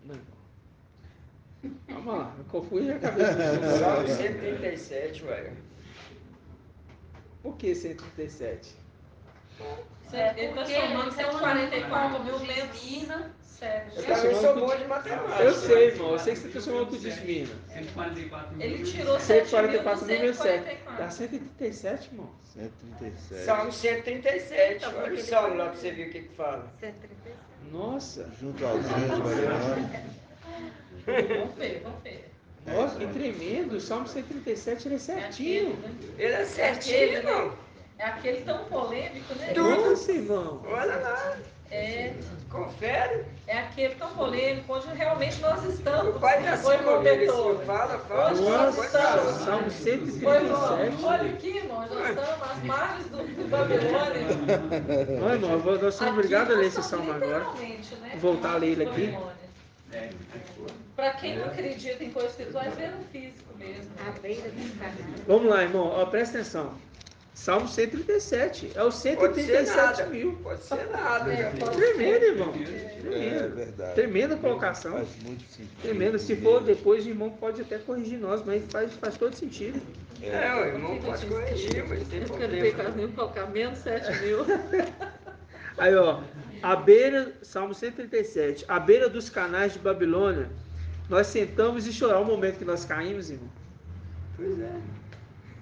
Não. Calma lá, eu confundi a cabeça. Salmo 137, ué. Por que 137? Ele está somando 144.000 menos. Eu também sou bom de matemática. Eu sei, irmão. Eu sei que você está chamando com desmina. 144.000. Ele tirou 144.007. Dá 137, irmão. 137. Salmo 137. Olha o salmo lá para você ver o que fala. 137. Nossa. Junto aos anjos, Vamos ver. Nossa, que tremendo. O Salmo 137, ele é certinho. Ele é certinho, irmão. É aquele tão polêmico, né? Nossa, irmão. Olha lá. Confere. É aquele tão polêmico, onde realmente nós estamos. O pai da protetor. Fala. Nossa, Salmo 137. Olha aqui, irmão, nós estamos às margens do Babilônia. Olha, irmão, nós somos obrigados a ler esse salmo agora. Né? Voltar a ler ele aqui. Para quem não acredita em coisas espirituais, vê no físico mesmo. A beira do canal. Vamos lá, irmão. Ó, presta atenção. Salmo 137. É o Pode ser 137 nada. mil. Pode ser nada. Tremendo, irmão. É Tremendo. verdade. Tremenda colocação. Faz muito sentido. Tremenda. Se for depois, o irmão pode até corrigir nós, mas faz todo sentido. O irmão pode corrigir, mas tem problema. Colocar menos 7 mil. Aí, ó, à beira, Salmo 137, à beira dos canais de Babilônia, nós sentamos e choramos. O momento que nós caímos, irmão. Pois é.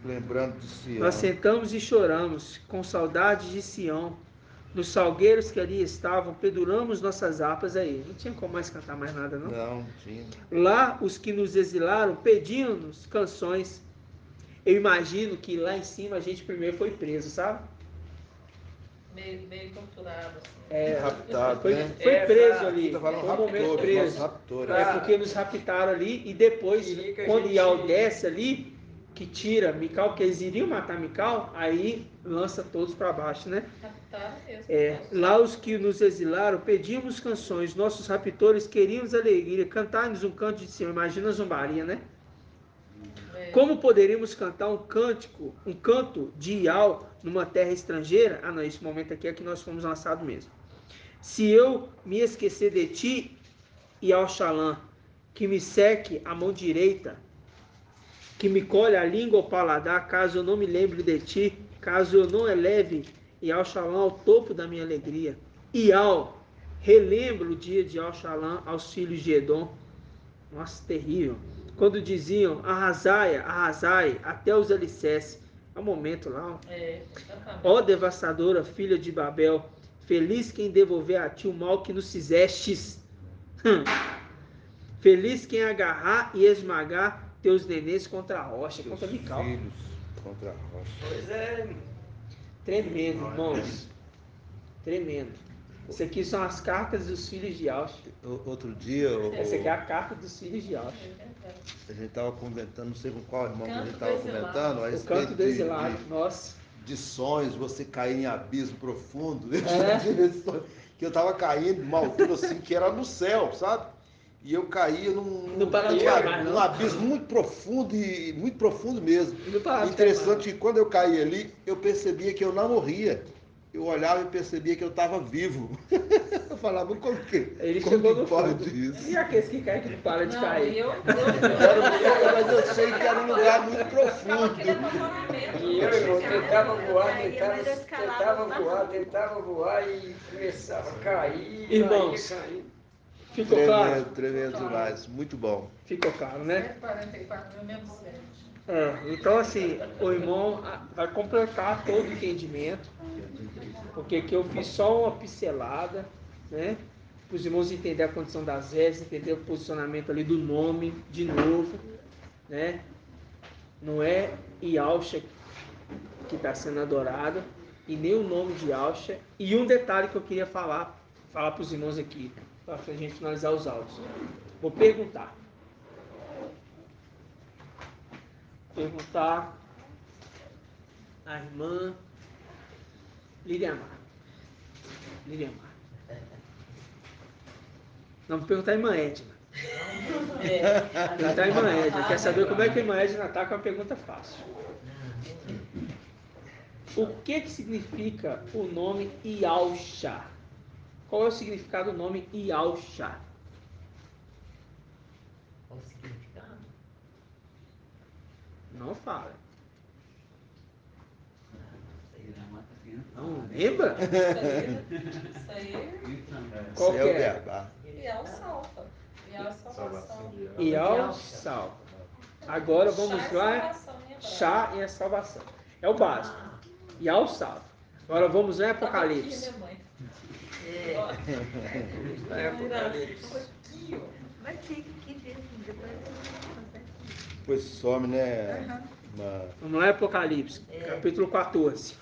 Lembrando de Sião. Nós sentamos e choramos, com saudade de Sião. Nos salgueiros que ali estavam, penduramos nossas harpas aí. Não tinha como mais cantar mais nada, não? Não tinha. Lá, os que nos exilaram pediam-nos canções. Eu imagino que lá em cima a gente primeiro foi preso, sabe? Meio torturado, assim. Raptado, foi, né? foi preso ali. Tá falando Foi um momento raptor, preso. nosso raptor, É porque nos raptaram ali e depois, quando Ial desce ali, que tira Mical, porque eles iriam matar Mical, aí lança todos para baixo, né? Raptaram mesmo. Lá os que nos exilaram pedimos canções, nossos raptores queríamos alegria, cantar-nos um canto de Sião. Imagina a zombaria, né? Como poderíamos cantar um canto de Ial numa terra estrangeira? Ah, não, esse momento aqui é que nós fomos lançados mesmo. Se eu me esquecer de ti, Ial Shalom, que me seque a mão direita, que me colhe a língua ao paladar, caso eu não me lembre de ti, caso eu não eleve Ial Shalom ao topo da minha alegria. Ial, relembro o dia de Ial Shalom aos filhos de Edom. Nossa, terrível. Quando diziam, arrasai, arrasai, até os alicerces. É o momento lá. Ó devastadora filha de Babel, feliz quem devolver a ti o mal que nos fizestes. Feliz quem agarrar e esmagar teus nenês contra a rocha, contra Mical. Filhos contra a rocha. Pois é. Tremendo, irmãos. Tremendo. Isso aqui são as cartas dos filhos de Aush. Outro dia... Essa aqui é a carta dos filhos de Aush. A gente estava comentando, não sei com qual irmão que a gente estava comentando. O canto do exilado, nossa. De sonhos, você cair em abismo profundo. Que eu estava caindo numa altura assim, que era no céu, sabe? E eu caía num abismo muito profundo mesmo. Interessante que quando eu caí ali, eu percebia que eu não morria. Eu olhava e percebia que eu estava vivo. Eu falava, como que pode isso? E aqueles que caem que não param de cair? Mas eu sei que era um lugar muito profundo. E eu tentava voar e começava a cair. Irmãos, ficou claro? Tremendo demais, muito bom. Ficou claro, né? 144 menos 7. Então assim, o irmão vai completar todo o entendimento, porque aqui eu fiz só uma pincelada, né? Para os irmãos entenderem a condição das versas, entender o posicionamento ali do nome, de novo, né? Não é Ialcha que está sendo adorado, e nem o nome de Ialcha. E um detalhe que eu queria falar para os irmãos aqui, para a gente finalizar os áudios. Vou perguntar à irmã Liliamar. Não, vou perguntar à irmã Edna. Perguntar à irmã Edna. Quer saber como é que a irmã Edna está? Com uma pergunta fácil. O que significa o nome Ialcha? Qual é o significado do nome Ialcha? Qual o significado? Não fala. Não lembra? Isso aí. Qual que é? Ial salva. Ial salvação. Ial salva. Agora vamos lá. Chá e a salvação. É o básico. Ial salva. Agora vamos lá em Apocalipse. Vai ter que ver depois. Depois some, né? Vamos lá em Apocalipse, capítulo 14.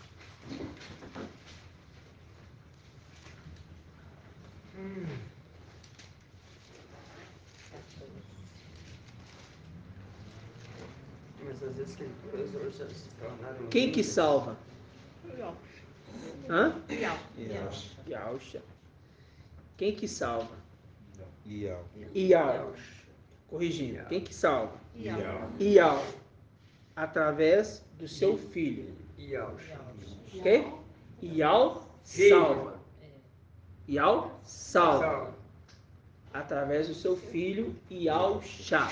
Mas as escrituras hoje já se tornaram... Quem que salva? Hã? Ialcha. Quem que salva? Ial. Corrigindo. Quem que salva? Ial. Através do seu filho. Yalcha. Ok? Ial salva. Ial salva. Através do seu filho Ial-Shá,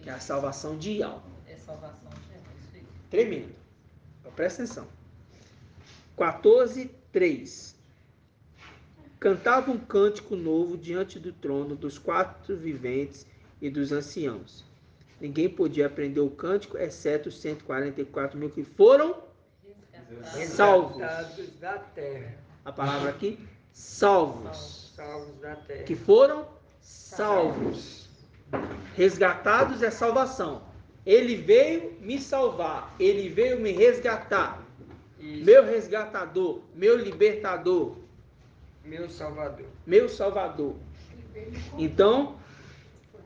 que é a salvação de Ial. É salvação de Ial, isso aí. Tremendo. Então, presta atenção. 14:3. Cantava um cântico novo diante do trono dos 4 viventes e dos anciãos. Ninguém podia aprender o cântico, exceto os 144.000 que foram salvos. Da terra. A palavra aqui, salvos. Salvos da terra. Que foram salvos. Resgatados é salvação. Ele veio me salvar. Ele veio me resgatar. Isso. Meu resgatador, meu libertador, Meu Salvador. meu salvador. Então,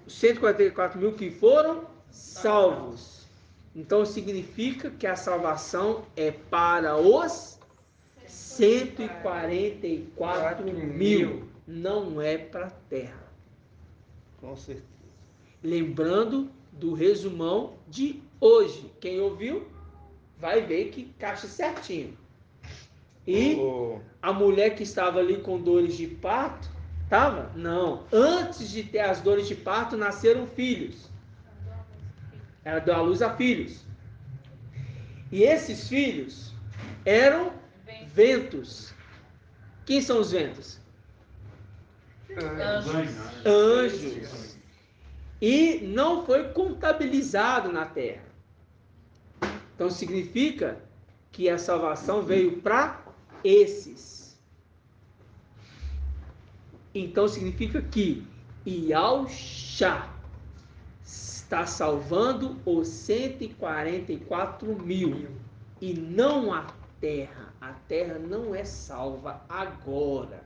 os 144.000 que foram salvos. Então significa que a salvação é para os 144.000, não é para a terra. Com certeza. Lembrando do resumão de hoje. Quem ouviu vai ver que caixa certinho. E a mulher que estava ali com dores de parto, estava? Não. Antes de ter as dores de parto, nasceram filhos. Ela deu à luz a filhos. E esses filhos eram ventos. Quem são os ventos? Anjos. E não foi contabilizado na terra. Então significa que a salvação veio para esses. Então significa que Yalcha está salvando os 144.000 e não a terra. A terra não é salva agora.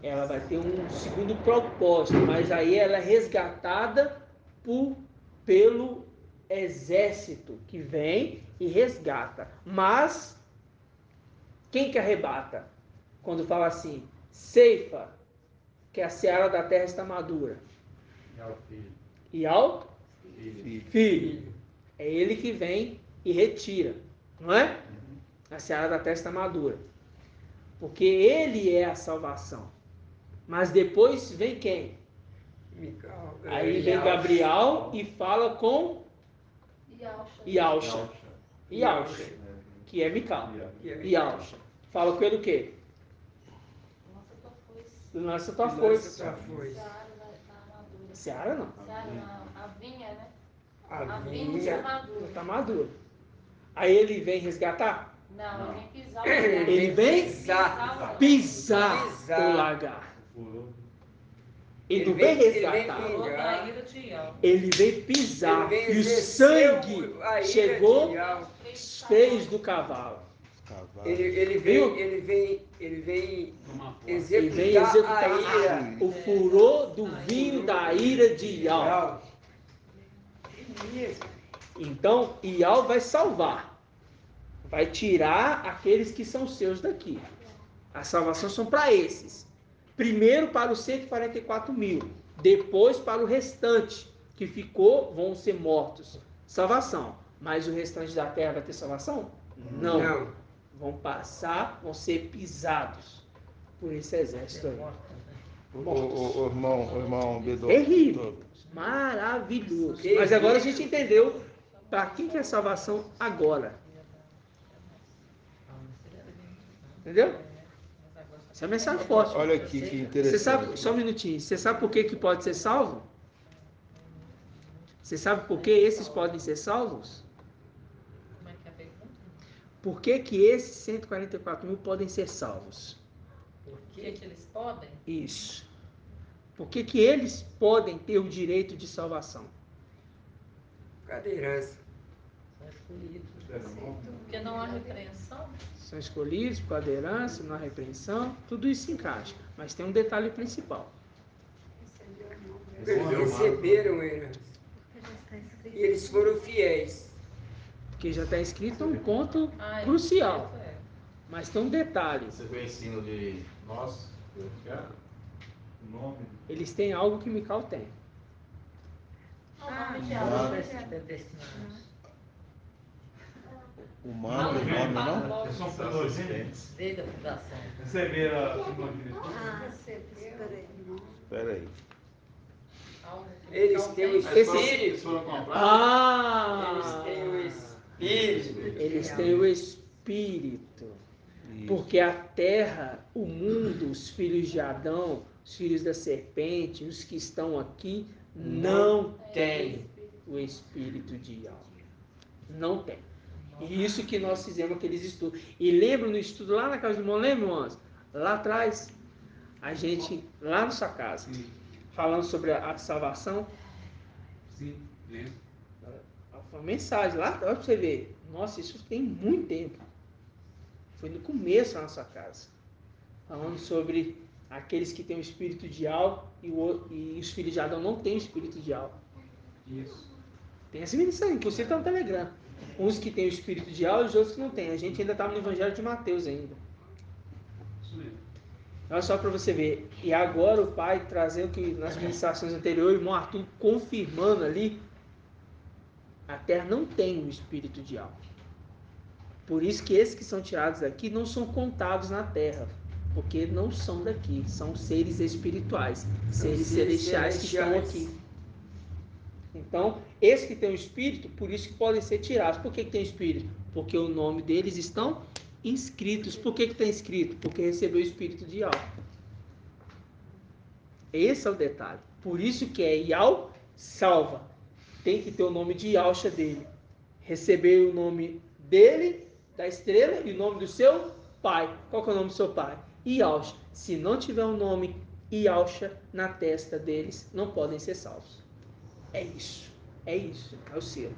Ela vai ter um segundo propósito, mas aí ela é resgatada pelo exército que vem e resgata. Mas quem que arrebata? Quando fala assim, ceifa, que a seara da terra está madura. E ao filho. É ele que vem e retira, não é? A seara da terra está madura. Porque ele é a salvação. Mas depois vem quem? Aí vem Gabriel e fala com Yalcha, que é Mical. Yalcha. Fala com ele o quê? Lança tua foice. Seara não. A vinha, né? A vinha Está madura. Aí ele vem resgatar? Não, ele vem pisar o Ele vem pisar o lagar. Ele não vem resgatar. Ele vem pisar. E o sangue chegou aos freios do cavalo. Ele vem executar a ira. O furor do vinho da ira de Ial. Então, Ial vai salvar. Vai tirar aqueles que são seus daqui. A salvação são para esses. Primeiro para os 144.000. Depois para o restante que ficou, vão ser mortos. Salvação. Mas o restante da terra vai ter salvação? Não. Vão passar, vão ser pisados por esse exército aí. O irmão Bedu. Terrível. Maravilhoso. Mas agora a gente entendeu para quem que é a salvação agora. Entendeu? Essa é a mensagem forte. Olha aqui que interessante. Você sabe, só um minutinho. Você sabe por que pode ser salvo? Você sabe por que esses podem ser salvos? Como é que é a pergunta? Por que esses 144.000 podem ser salvos? Por que eles podem? Isso. Por que eles podem ter o direito de salvação? Cadeirança. São escolhidos. Porque não há repreensão. São escolhidos por herança, não há repreensão, tudo isso se encaixa. Mas tem um detalhe principal. Eles receberam herança. E eles foram fiéis. Porque já está escrito um ponto crucial. Mas tem um detalhe. Você vê o ensino de nós, o nome. Eles têm algo que Mical tem. humano, nome, não? São primogênitos. Desde a fundação. Você vê a primogênito. Espera aí. Eles têm o espírito. Ah! Eles têm o espírito. Eles têm o espírito. Porque a terra, o mundo, os filhos de Adão, os filhos da serpente, os que estão aqui, não têm o espírito de alma. Não tem. E isso que nós fizemos aqueles estudos. E lembro no estudo lá na casa do irmão, lembra, irmãos? Lá atrás, a gente, lá na sua casa, falando sobre a salvação. Sim, lembro. Uma mensagem lá, olha pra você ver. Nossa, isso tem muito tempo. Foi no começo lá na sua casa. Falando sobre aqueles que têm o espírito de alma e os filhos de Adão não têm o espírito de alma. Isso. Tem essa mensagem, inclusive está no Telegram. Uns que têm o espírito de alma e os outros que não têm. A gente ainda estava no Evangelho de Mateus ainda. Isso mesmo. Olha só para você ver. E agora o Pai trazendo que nas ministrações anteriores, o irmão Arthur confirmando ali, a terra não tem um espírito de alma. Por isso que esses que são tirados daqui não são contados na terra, porque não são daqui, são seres espirituais, seres celestiais que estão aqui. Então, esses que têm o espírito, por isso que podem ser tirados. Por que tem espírito? Porque o nome deles estão inscritos. Por que está inscrito? Porque recebeu o espírito de alma. Esse é o detalhe. Por isso que é Yal salva. Tem que ter o nome de Yalcha dele. Receber o nome dele, da estrela, e o nome do seu pai. Qual que é o nome do seu pai? Yalcha. Se não tiver o nome Yalcha na testa deles, não podem ser salvos. É isso. É isso. É o selo.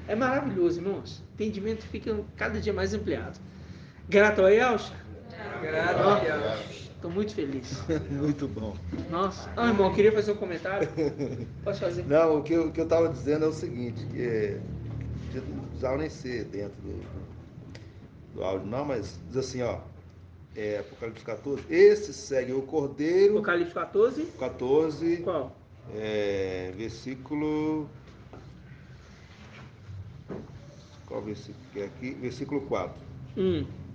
É maravilhoso, irmãos. O entendimento fica cada dia mais ampliado. Grato a Yalcha? Grato a Yalcha. Estou muito feliz. Muito bom. Nossa. Irmão, eu queria fazer um comentário. Pode fazer. Não, o que eu estava dizendo é o seguinte, que não precisava nem ser dentro do áudio, não, mas diz assim, ó, Apocalipse 14, esses seguem o Cordeiro. Apocalipse 14? 14. Qual? Versículo... Qual versículo que é aqui? Versículo 4.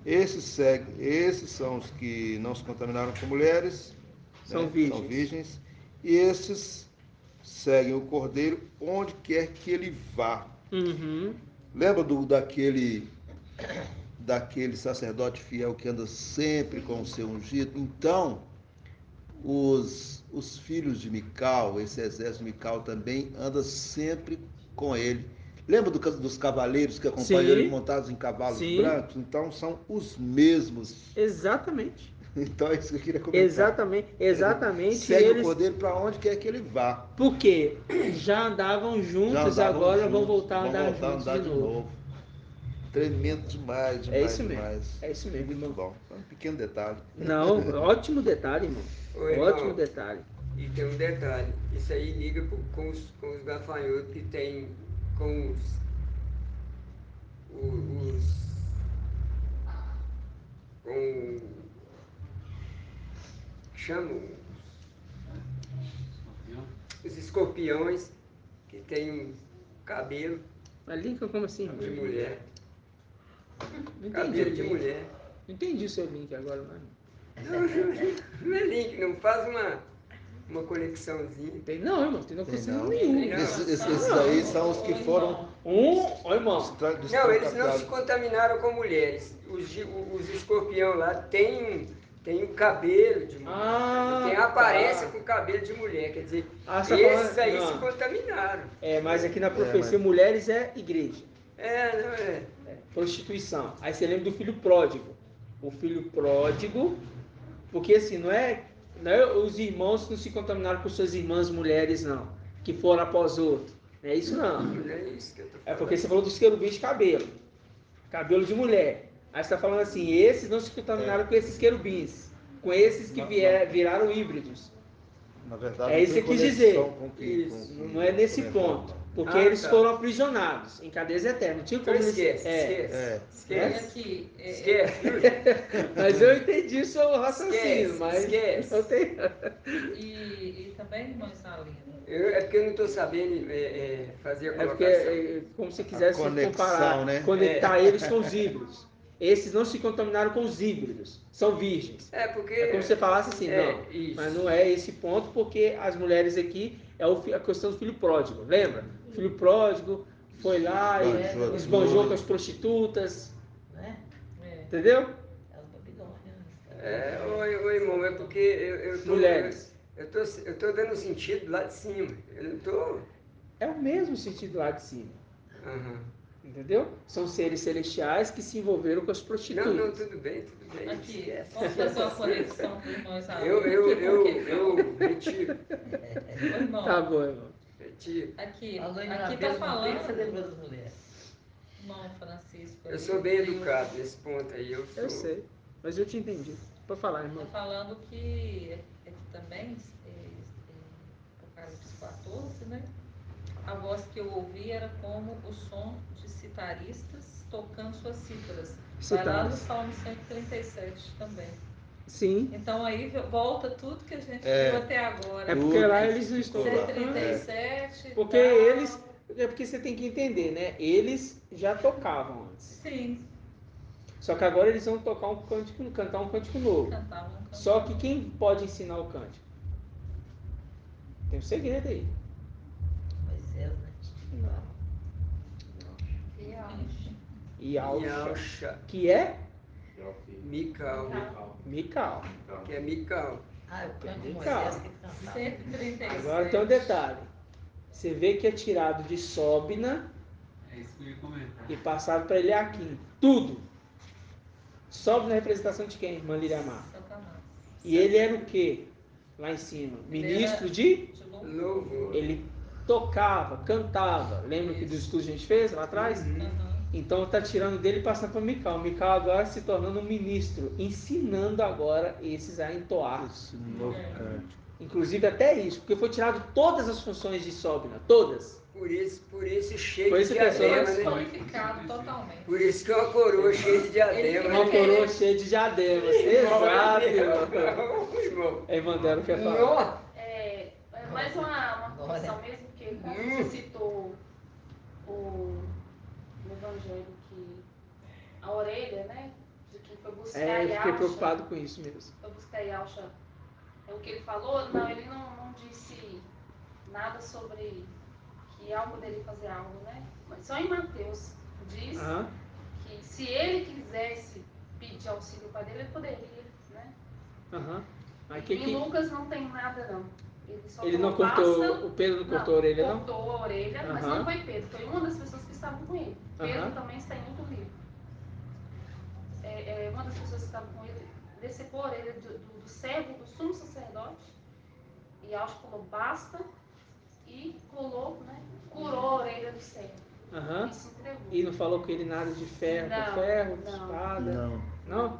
Esses são os que não se contaminaram com mulheres, são virgens, e esses seguem o Cordeiro onde quer que ele vá. Lembra daquele sacerdote fiel que anda sempre com o seu ungido? Então, os filhos de Mical, esse exército de Mical também anda sempre com ele. Lembra dos cavaleiros que acompanham ele montados em cavalos brancos? Então são os mesmos. Exatamente. Então é isso que eu queria comentar. Exatamente. Segue o Cordeiro para onde quer que ele vá. Porque já andavam juntos, agora juntos, vão voltar a andar juntos de novo. Tremendo demais. É isso mesmo. Demais. É isso mesmo, muito irmão. Bom. Um pequeno detalhe. Não, ótimo detalhe, irmão. Oi, ótimo irmão. Detalhe. E tem um detalhe. Isso aí liga com os gafanhotos que tem com chamam os escorpiões que tem cabelo. Mas linka como assim? De mulher. Não cabelo de mulher. Não entendi o seu link agora, não. Não é link, não faz uma conexãozinha. Tem não, irmão, tem não conexão nenhuma. Esses aí são os que foram. Irmão. Não, eles não se contaminaram com mulheres. Os escorpião lá tem um cabelo de mulher. Tem aparência com cabelo de mulher. Quer dizer, esses aí se contaminaram. Mas aqui na profecia, mulheres é igreja. Não é. Prostituição. Aí você lembra do filho pródigo. O filho pródigo, porque assim, não é os irmãos não se contaminaram com suas irmãs mulheres, não, que foram após outro. Não é isso, não. Não é isso que eu tô falando. É porque você falou dos querubins de cabelo de mulher. Aí você está falando assim, esses não se contaminaram com esses querubins, com esses que viraram híbridos. Na verdade, é isso que eu quis dizer. Não é nesse ponto. Porque eles foram aprisionados em cadeias eternas. Não tinha como esquece. Mas eu entendi o seu raciocínio. Esquece. Eu tenho... E também, irmão Salino, É porque eu não estou sabendo fazer a colocação. É como se quisesse comparar, né? conectar eles com os híbridos. Esses não se contaminaram com os híbridos, são virgens. É porque... É como se você falasse assim, não, isso. mas não é esse ponto, porque as mulheres aqui, a questão do filho pródigo, lembra? O filho pródigo foi lá e esbanjou com as prostitutas, entendeu? Oi, irmão, é porque eu tô... Mulheres. Eu tô dando sentido lá de cima, eu não tô... É o mesmo sentido lá de cima. Uhum. Entendeu? São seres celestiais que se envolveram com as prostitutas. Não, tudo bem. Aqui, vamos fazer uma conexão com o irmão Israel. Eu retiro. Ô, irmão. Tá bom, irmão. Retiro. Aqui tá falando... Irmão Francisco. Eu sou bem educado nesse ponto aí. Eu sei, mas eu te entendi. Pode falar, irmão. Tá falando que aqui também, Apocalipse 14, né? A voz que eu ouvi era como o som de citaristas tocando suas cítaras. Vai lá no Salmo 137 também. Sim. Então aí volta tudo que a gente viu até agora. É porque lá eles não estão... 137... Porque eles... É porque você tem que entender, né? Eles já tocavam antes. Sim. Só que agora eles vão tocar cantar um cântico novo. Só que quem pode ensinar o cântico? Tem um segredo aí. Moisés, né? Ialcha. Que é? Mical. Que é Mical. Ah, o canto de Moisés que cantava. 137. Agora tem um detalhe. Você vê que é tirado de Sóbina e passado para Eliakim. Tudo. Sóbina é representação de quem? Irmã Liriamar. E ele era o quê? Lá em cima. Ministro de louvor. Ele tocava, cantava. Lembra que dos estudos a gente fez lá atrás? Então está tirando dele e passando para Mical. Mical agora se tornando um ministro, ensinando agora esses a entoar. Inclusive até isso, porque foi tirado todas as funções de Sóbina, todas. Por isso cheio Por de isso diadema, né? Desqualificado totalmente. Por isso que é uma coroa cheia de diadema. Uma coroa cheia de diademas. Exato, irmão. É, Mandela quer falar. Mais uma confissão mesmo, porque quando você citou no Evangelho que a orelha, né, de quem foi buscar eu fiquei Yalcha, preocupado com isso mesmo. foi buscar Yalcha, é o que ele falou? Não, ele não disse nada sobre que Yalcha poderia fazer algo, né? Mas só em Mateus diz que se ele quisesse pedir auxílio para dele, ele poderia, né? Em Lucas não tem nada, não. Ele não cortou, o Pedro não cortou a orelha, não? Cortou a orelha, mas não foi Pedro, foi uma das pessoas que estavam com ele. Pedro também está em outro livro. Uma das pessoas que estavam com ele decepou a orelha do servo, do sumo sacerdote, e Yalcha falou, basta, e curou a orelha do servo. E se entregou. E não falou com ele nada de ferro, de espada? Não?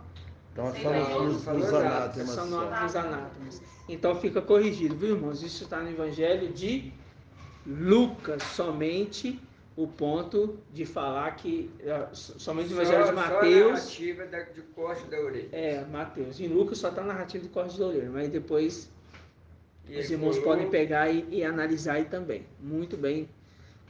Então nós falamos nos anátemas. São nos anátemas. Então fica corrigido, viu, irmãos? Isso está no Evangelho de Lucas, somente o ponto de falar que somente no Evangelho de Mateus. Só a narrativa de corte da orelha. Mateus. Em Lucas só está a narrativa do corte da orelha, mas depois os irmãos podem pegar e analisar aí também. Muito bem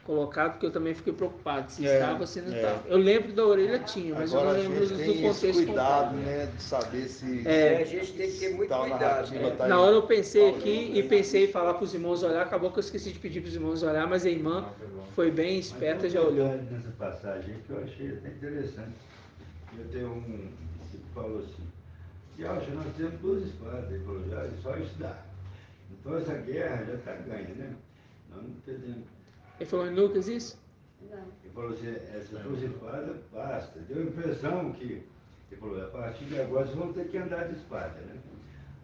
colocado, porque eu também fiquei preocupado se estava ou se não estava. Eu lembro da orelha tinha, mas agora eu não lembro do contexto. Esse cuidado, né, de saber se a gente tem que ter muito cuidado. Na hora eu pensei aqui e pensei em falar para os irmãos olhar, acabou que eu esqueci de pedir para os irmãos olhar, mas a irmã foi bem esperta e já olhou. Nessa passagem que eu achei até interessante. Eu tenho um discípulo que falou assim, Yalcha, nós temos 2 espadas. Ele falou, já é só estudar. Então essa guerra já está ganha, né? Nós não perdemos. Ele falou em Lucas isso? Não. Ele falou assim, essas 2 espadas basta. Deu a impressão que, ele falou, a partir de agora vocês vão ter que andar de espada, né?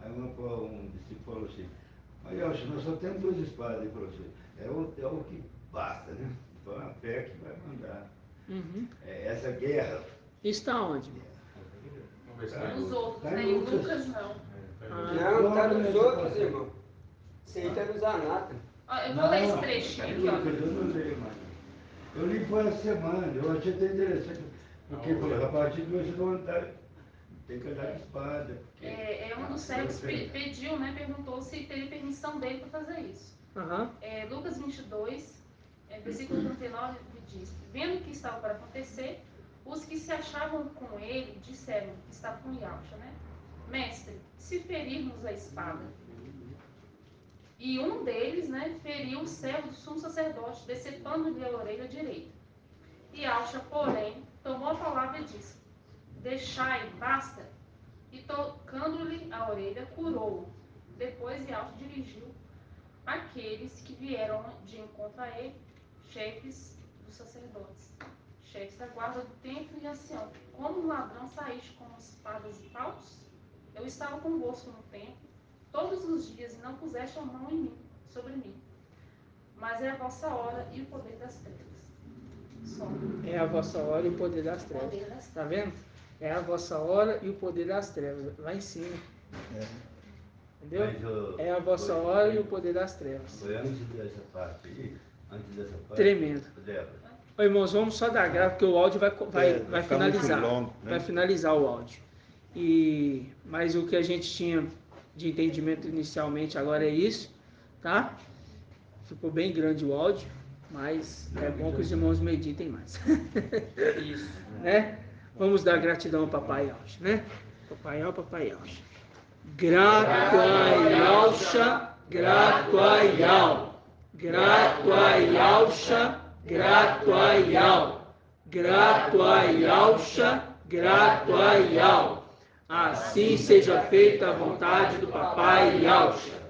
Aí um discípulo falou assim, mas Yalcha, nós só temos 2 espadas. Ele falou assim, é o que basta, né? Então é a fé que vai mandar. Essa guerra. Está onde? Nos outros, em Lucas não. Não, está nos outros, irmão. Isso aí está nos anátemas. Eu vou ler esse trechinho aqui, ó. Eu não leio mais. Eu li por essa semana, eu achei até interessante. Porque falou, a partir de hoje vocês vão andar, tem que andar de espada. Um dos servos pediu, né? Perguntou se teria permissão dele para fazer isso. Lucas 22, versículo 39, diz: vendo o que estava para acontecer, os que se achavam com ele disseram que estava com Yalcha, né? Mestre, se ferirmos a espada. E um deles, né, feriu o servo do sumo sacerdote, decepando-lhe a orelha direita. Yalcha, porém, tomou a palavra e disse: deixai, basta. E tocando-lhe a orelha, curou-o. Depois Yalcha dirigiu aqueles que vieram de encontro a ele, chefes dos sacerdotes, chefes da guarda do templo e ancião. Como um ladrão saíste com espadas e paus? Eu estava convosco no templo todos os dias e não puseste a mão em mim, sobre mim. Mas é a vossa hora e o poder das trevas. Só. É a vossa hora e o poder das trevas. Está vendo? É a vossa hora e o poder das trevas. Lá em cima. Entendeu? É a vossa hora e o poder das trevas. Foi antes dessa parte aí? Antes dessa parte? Tremendo. Ô, irmãos, vamos só dar graça, porque o áudio vai finalizar. Longo, né? Vai finalizar o áudio. Mas o que a gente tinha de entendimento inicialmente agora é isso, tá? Ficou bem grande o áudio, mas é bom que os irmãos meditem mais. Isso. Né? Vamos dar gratidão ao Papai Yalcha, né? Papai Yalcha. Grato a Yalcha, grato a Yal. Grato a Yalcha, grato a Yal. Grato a Yalcha, grato a Yal. Assim seja feita a vontade do Papai Yalcha.